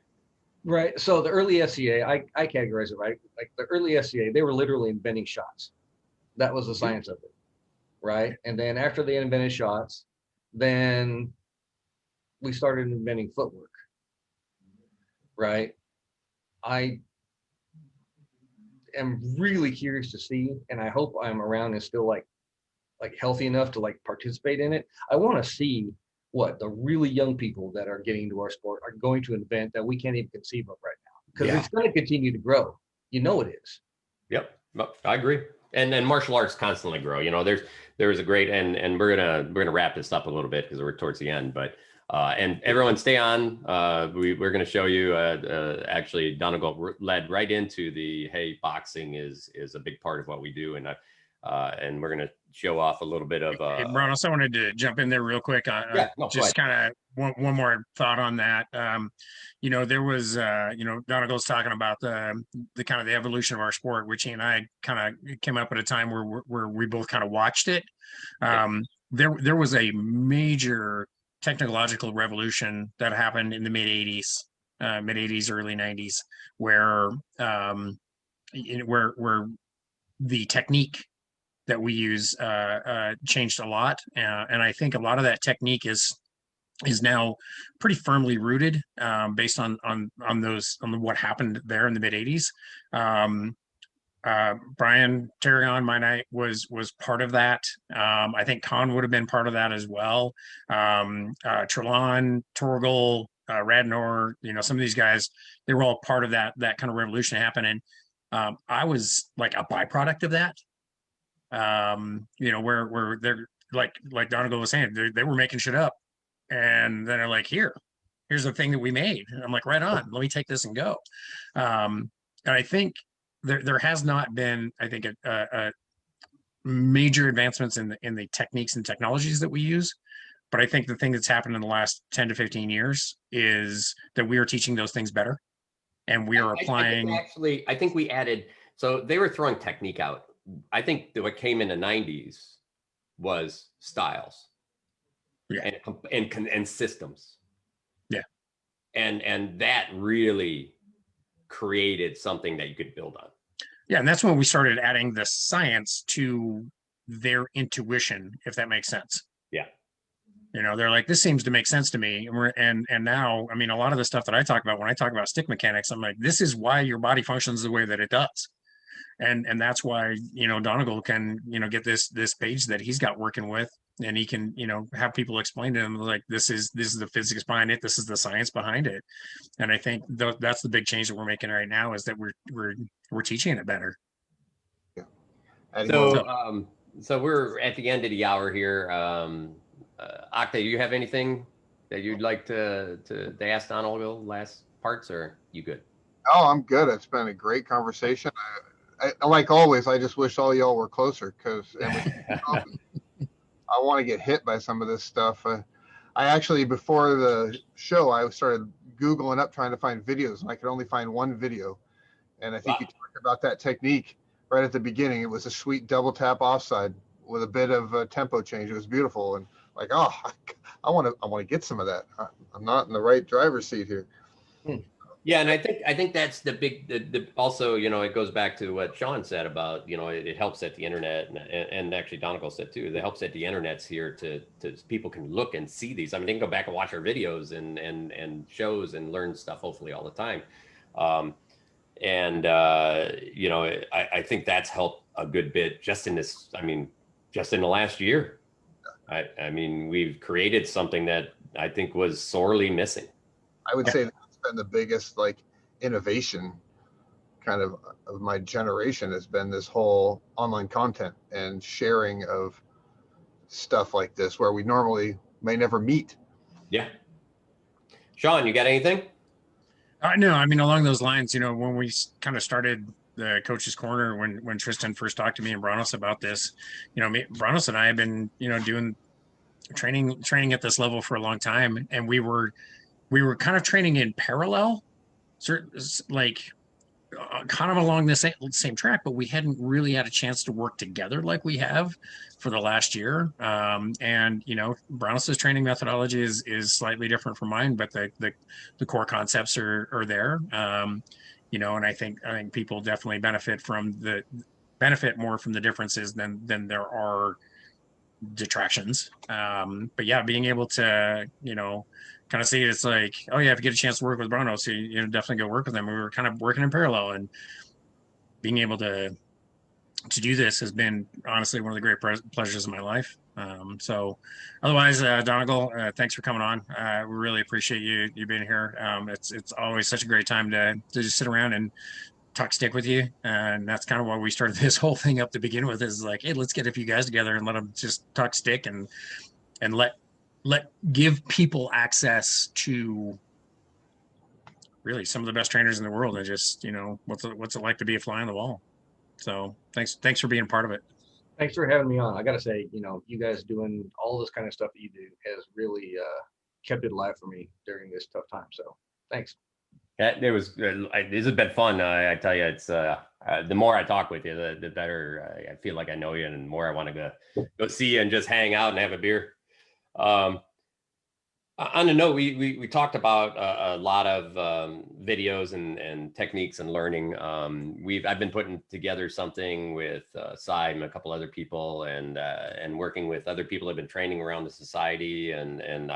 Right. So the early SCA, I categorize it, right? Like the early SCA, they were literally inventing shots. That was the science of it, right? And then after they invented shots, then we started inventing footwork. Right. I am really curious to see, and I hope I'm around and still like healthy enough to like participate in it. I want to see what the really young people that are getting into our sport are going to invent that we can't even conceive of right now, because it's going to continue to grow. It is. Yep, I agree. And martial arts constantly grow. There's a great, and we're gonna wrap this up a little bit because we're towards the end, but. And everyone stay on. We're going to show you actually Donngal led right into the, hey, boxing is a big part of what we do. And we're going to show off a little bit of. Hey, Brannos, I wanted to jump in there real quick. Just kind of one more thought on that. There was, Donngal's talking about the kind of the evolution of our sport, which he and I kind of came up at a time where we both kind of watched it. There was a major technological revolution that happened in the mid 80s, early 90s, where the technique that we use changed a lot, and I think a lot of that technique is now pretty firmly rooted, based on what happened there in the mid 80s. Brian Terrion, my night was part of that. I think Khan would have been part of that as well. Trelon, Torgal, Radnor, some of these guys, they were all part of that kind of revolution happening. I was like a byproduct of that. Where they're like Donngal was saying, they were making shit up, and then they're like, here's the thing that we made. And I'm like, right on, let me take this and go. And I think there has not been, I think, a major advancements in the techniques and technologies that we use. But I think the thing that's happened in the last 10 to 15 years is that we are teaching those things better. And we are applying. I think we added, so they were throwing technique out. I think that what came in the 90s was styles, yeah, and systems. Yeah. And that really created something that you could build on. Yeah, and that's when we started adding the science to their intuition, if that makes sense. Yeah. They're like, this seems to make sense to me. And now, I mean, a lot of the stuff that I talk about when I talk about stick mechanics, I'm like, this is why your body functions the way that it does. And that's why, Donngal can, get this page that he's got working with, and he can, have people explain to him, like, this is the physics behind it. This is the science behind it. And I think that's the big change that we're making right now, is that we're teaching it better. Yeah. So we're at the end of the hour here. Octa, do you have anything that you'd like to ask Donngal last parts, or you good? Oh, I'm good. It's been a great conversation. I like always, I just wish all y'all were closer, because I want to get hit by some of this stuff. I actually, before the show, I started Googling up trying to find videos, and I could only find one video. And I think you talked about that technique right at the beginning. It was a sweet double tap offside with a bit of tempo change. It was beautiful. And like, oh, I want to get some of that. I'm not in the right driver's seat here. Yeah, and I think that's the big. Also, it goes back to what Sean said about it helps that the internet, and actually Donngal said too. It helps that the internet's here to people can look and see these. I mean, they can go back and watch our videos and shows and learn stuff hopefully all the time. I think that's helped a good bit just in this. I mean, just in the last year. I mean, we've created something that I think was sorely missing. I would say that's been the biggest innovation kind of my generation, has been this whole online content and sharing of stuff like this where we normally may never meet. Yeah. Sean, you got anything? No, I mean, along those lines, when we kind of started the Coach's Corner, when Tristan first talked to me and Brannos about this, Brannos and I have been, doing training at this level for a long time, and we were kind of training in parallel, kind of along the same track, but we hadn't really had a chance to work together like we have for the last year. Brannos' training methodology is slightly different from mine, but the core concepts are there. And I think people definitely benefit more from the differences than there are detractions. But yeah, being able to, kind of see it, it's like, oh yeah, if you get a chance to work with Brannos, you definitely go work with them. We were kind of working in parallel, and being able to do this has been honestly one of the great pleasures of my life. So otherwise, Donngal, thanks for coming on. We really appreciate you being here. It's always such a great time to just sit around and talk stick with you. And that's kind of why we started this whole thing up to begin with, is like, hey, let's get a few guys together and let them just talk stick and give people access to really some of the best trainers in the world, and just, what's it like to be a fly on the wall. So thanks for being part of it. Thanks for having me on. I got to say, you guys doing all this kind of stuff that you do has really kept it alive for me during this tough time. So thanks. Yeah, this has been fun. I tell you, it's the more I talk with you, the better I feel like I know you, and the more I want to go see you and just hang out and have a beer. On the note, we talked about a lot of videos and techniques and learning. I've been putting together something with Cy and a couple other people, and working with other people who have been training around the society, and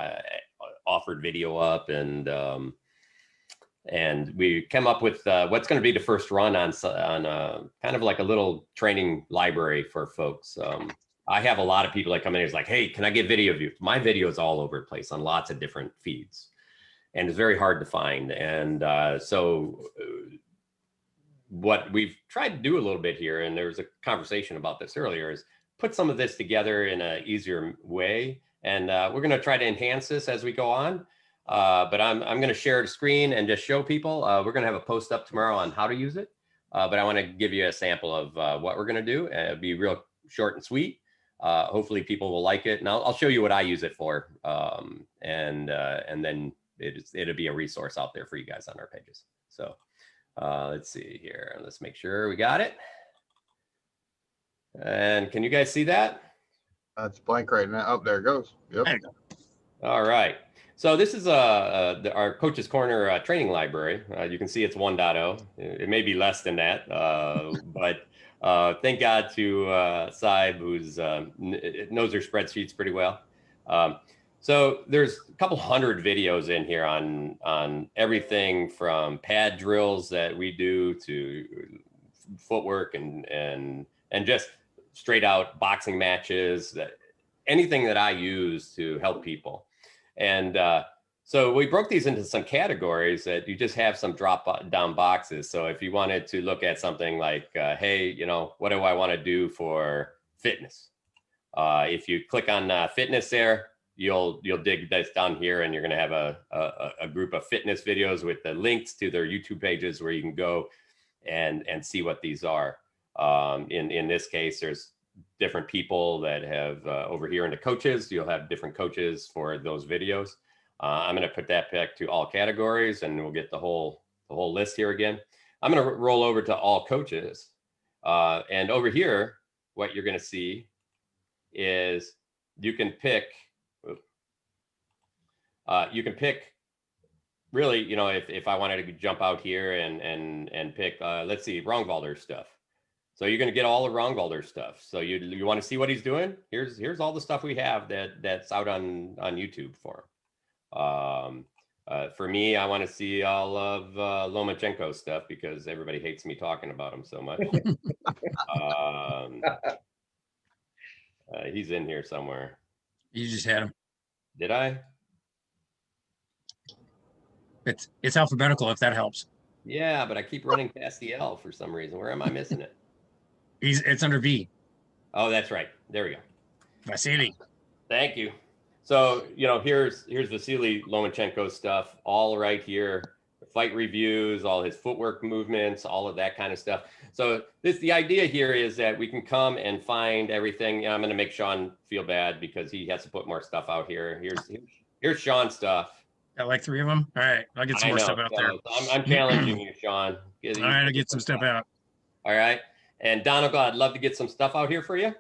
offered video up, and And we came up with what's going to be the first run on kind of like a little training library for folks. I have a lot of people that come in and is like, hey, can I get video of you? My video is all over the place on lots of different feeds, and it's very hard to find. And so what we've tried to do a little bit here, and there was a conversation about this earlier, is put some of this together in an easier way. And we're going to try to enhance this as we go on. But I'm going to share the screen and just show people. We're going to have a post up tomorrow on how to use it. But I want to give you a sample of what we're going to do. It'll be real short and sweet. Hopefully people will like it. And I'll show you what I use it for. And then it'll be a resource out there for you guys on our pages. So let's see here. Let's make sure we got it. And can you guys see that? It's blank right now. Oh, there it goes. Yep. All right. So this is our Coach's Corner training library. You can see it's 1.0. It may be less than that, but thank God to Saib, who's knows her spreadsheets pretty well. So there's a couple hundred videos in here on everything from pad drills that we do to footwork and just straight out boxing matches, anything that I use to help people. And so we broke these into some categories that you just have some drop down boxes. So if you wanted to look at something like, hey, you know, what do I want to do for fitness? If you click on fitness there, you'll dig this down here, and you're going to have a group of fitness videos with the links to their YouTube pages where you can go and see what these are. In this case, there's different people that have over here in the coaches. You'll have different coaches for those videos. I'm going to put that back to all categories, and we'll get the whole list here again. I'm going to roll over to all coaches, and over here, what you're going to see is you can pick. Really, you know, if I wanted to jump out here and pick, let's see, Rongvalder stuff. So you're going to get all the Rongvalder stuff. So you want to see what he's doing? Here's all the stuff we have that's out on YouTube for him. For me, I want to see all of Lomachenko stuff because everybody hates me talking about him so much. He's in here somewhere. You just had him. Did I? It's alphabetical, if that helps. Yeah, but I keep running past the L for some reason. Where am I missing it? It's under V. Oh, that's right. There we go. Vasily. Thank you. So, you know, here's Vasily Lomachenko stuff, all right here. Fight reviews, all his footwork movements, all of that kind of stuff. So the idea here is that we can come and find everything. I'm going to make Sean feel bad because he has to put more stuff out here. Here's Sean's stuff. Got like 3 of them. All right, I'll get some more stuff out there. I'm challenging you, Sean. All right, I'll get some stuff out. All right. And Donngal, I'd love to get some stuff out here for you.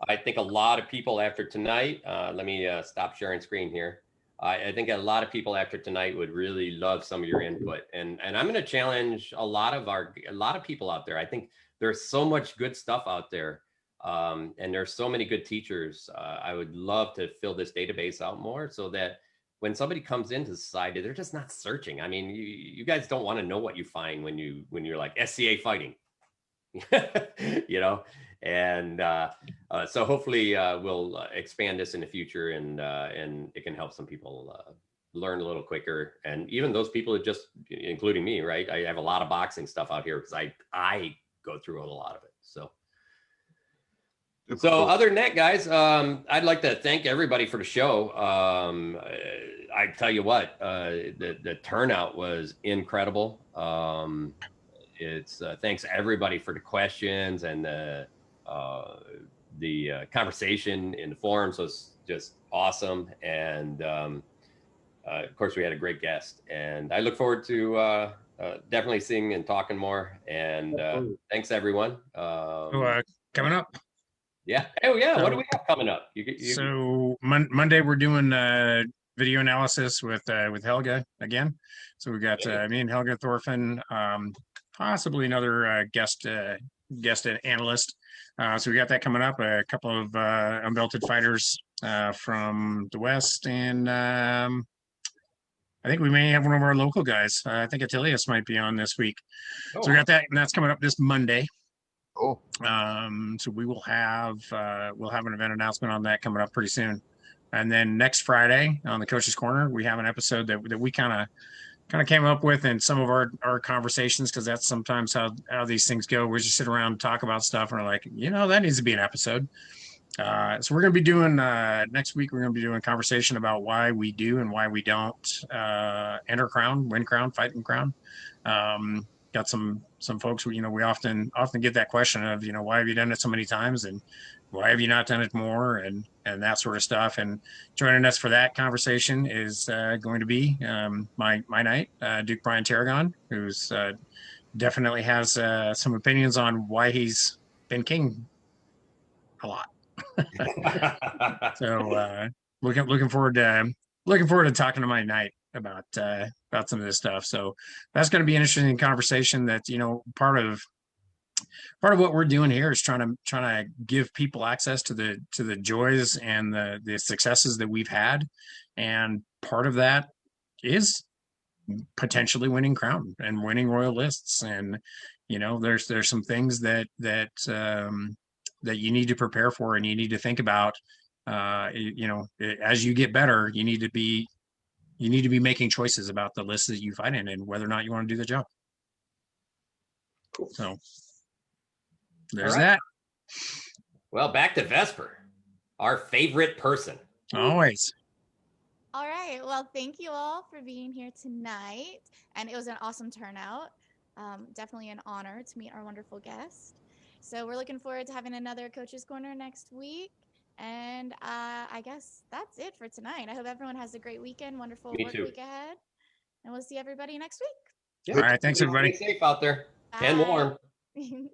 I think a lot of people after tonight, let me stop sharing screen here. I think a lot of people after tonight would really love some of your input. And I'm going to challenge a lot of people out there. I think there's so much good stuff out there. And there's so many good teachers. I would love to fill this database out more so that when somebody comes into society, they're just not searching. I mean, you guys don't want to know what you find when you're like SCA fighting, you know? And so hopefully we'll expand this in the future, and it can help some people learn a little quicker. And even those people that just, including me, right? I have a lot of boxing stuff out here because I go through a lot of it. So other than that, guys, I'd like to thank everybody for the show. I tell you what, the turnout was incredible. It's thanks everybody for the questions, and the conversation in the forums was just awesome. And of course, we had a great guest, and I look forward to definitely seeing and talking more. And thanks everyone. Coming up. Yeah. Oh, yeah. So, what do we have coming up? So Monday we're doing video analysis with Helga again. So we got me and Helga Thorfinn, possibly another guest analyst. So we got that coming up. A couple of unbelted fighters from the West, and I think we may have one of our local guys. I think Attilius might be on this week. Oh, So we got that, and that's coming up this Monday. Oh, So we will have an event announcement on that coming up pretty soon. And then next Friday on the Coach's Corner, we have an episode that we kind of came up with in some of our conversations, because that's sometimes how these things go. We just sit around and talk about stuff, and we're like, that needs to be an episode. So we're going to be doing next week. We're going to be doing a conversation about why we do and why we don't enter Crown, win Crown, fight in Crown. Got some folks. We often get that question of why have you done it so many times, and why have you not done it more, and that sort of stuff. And joining us for that conversation is going to be my knight, Duke Brian Tarragon, who's definitely has some opinions on why he's been king a lot. So looking forward to talking to my knight about some of this stuff. So that's going to be an interesting conversation. That part of what we're doing here is trying to give people access to the joys and the successes that we've had, and part of that is potentially winning Crown and winning Royal Lists. And there's some things that you need to prepare for, and you need to think about. As you get better, you need to be making choices about the lists that you fight in and whether or not you want to do the job. Cool. So there's right. that. Well, back to Vesper, our favorite person. Always. All right. Well, thank you all for being here tonight. And it was an awesome turnout. Definitely an honor to meet our wonderful guest. So we're looking forward to having another Coach's Corner next week. And I guess that's it for tonight. I hope everyone has a great weekend, wonderful Me work too. week ahead. And we'll see everybody next week. Yeah. All right. Thanks, everybody. Stay safe out there and warm. Bye.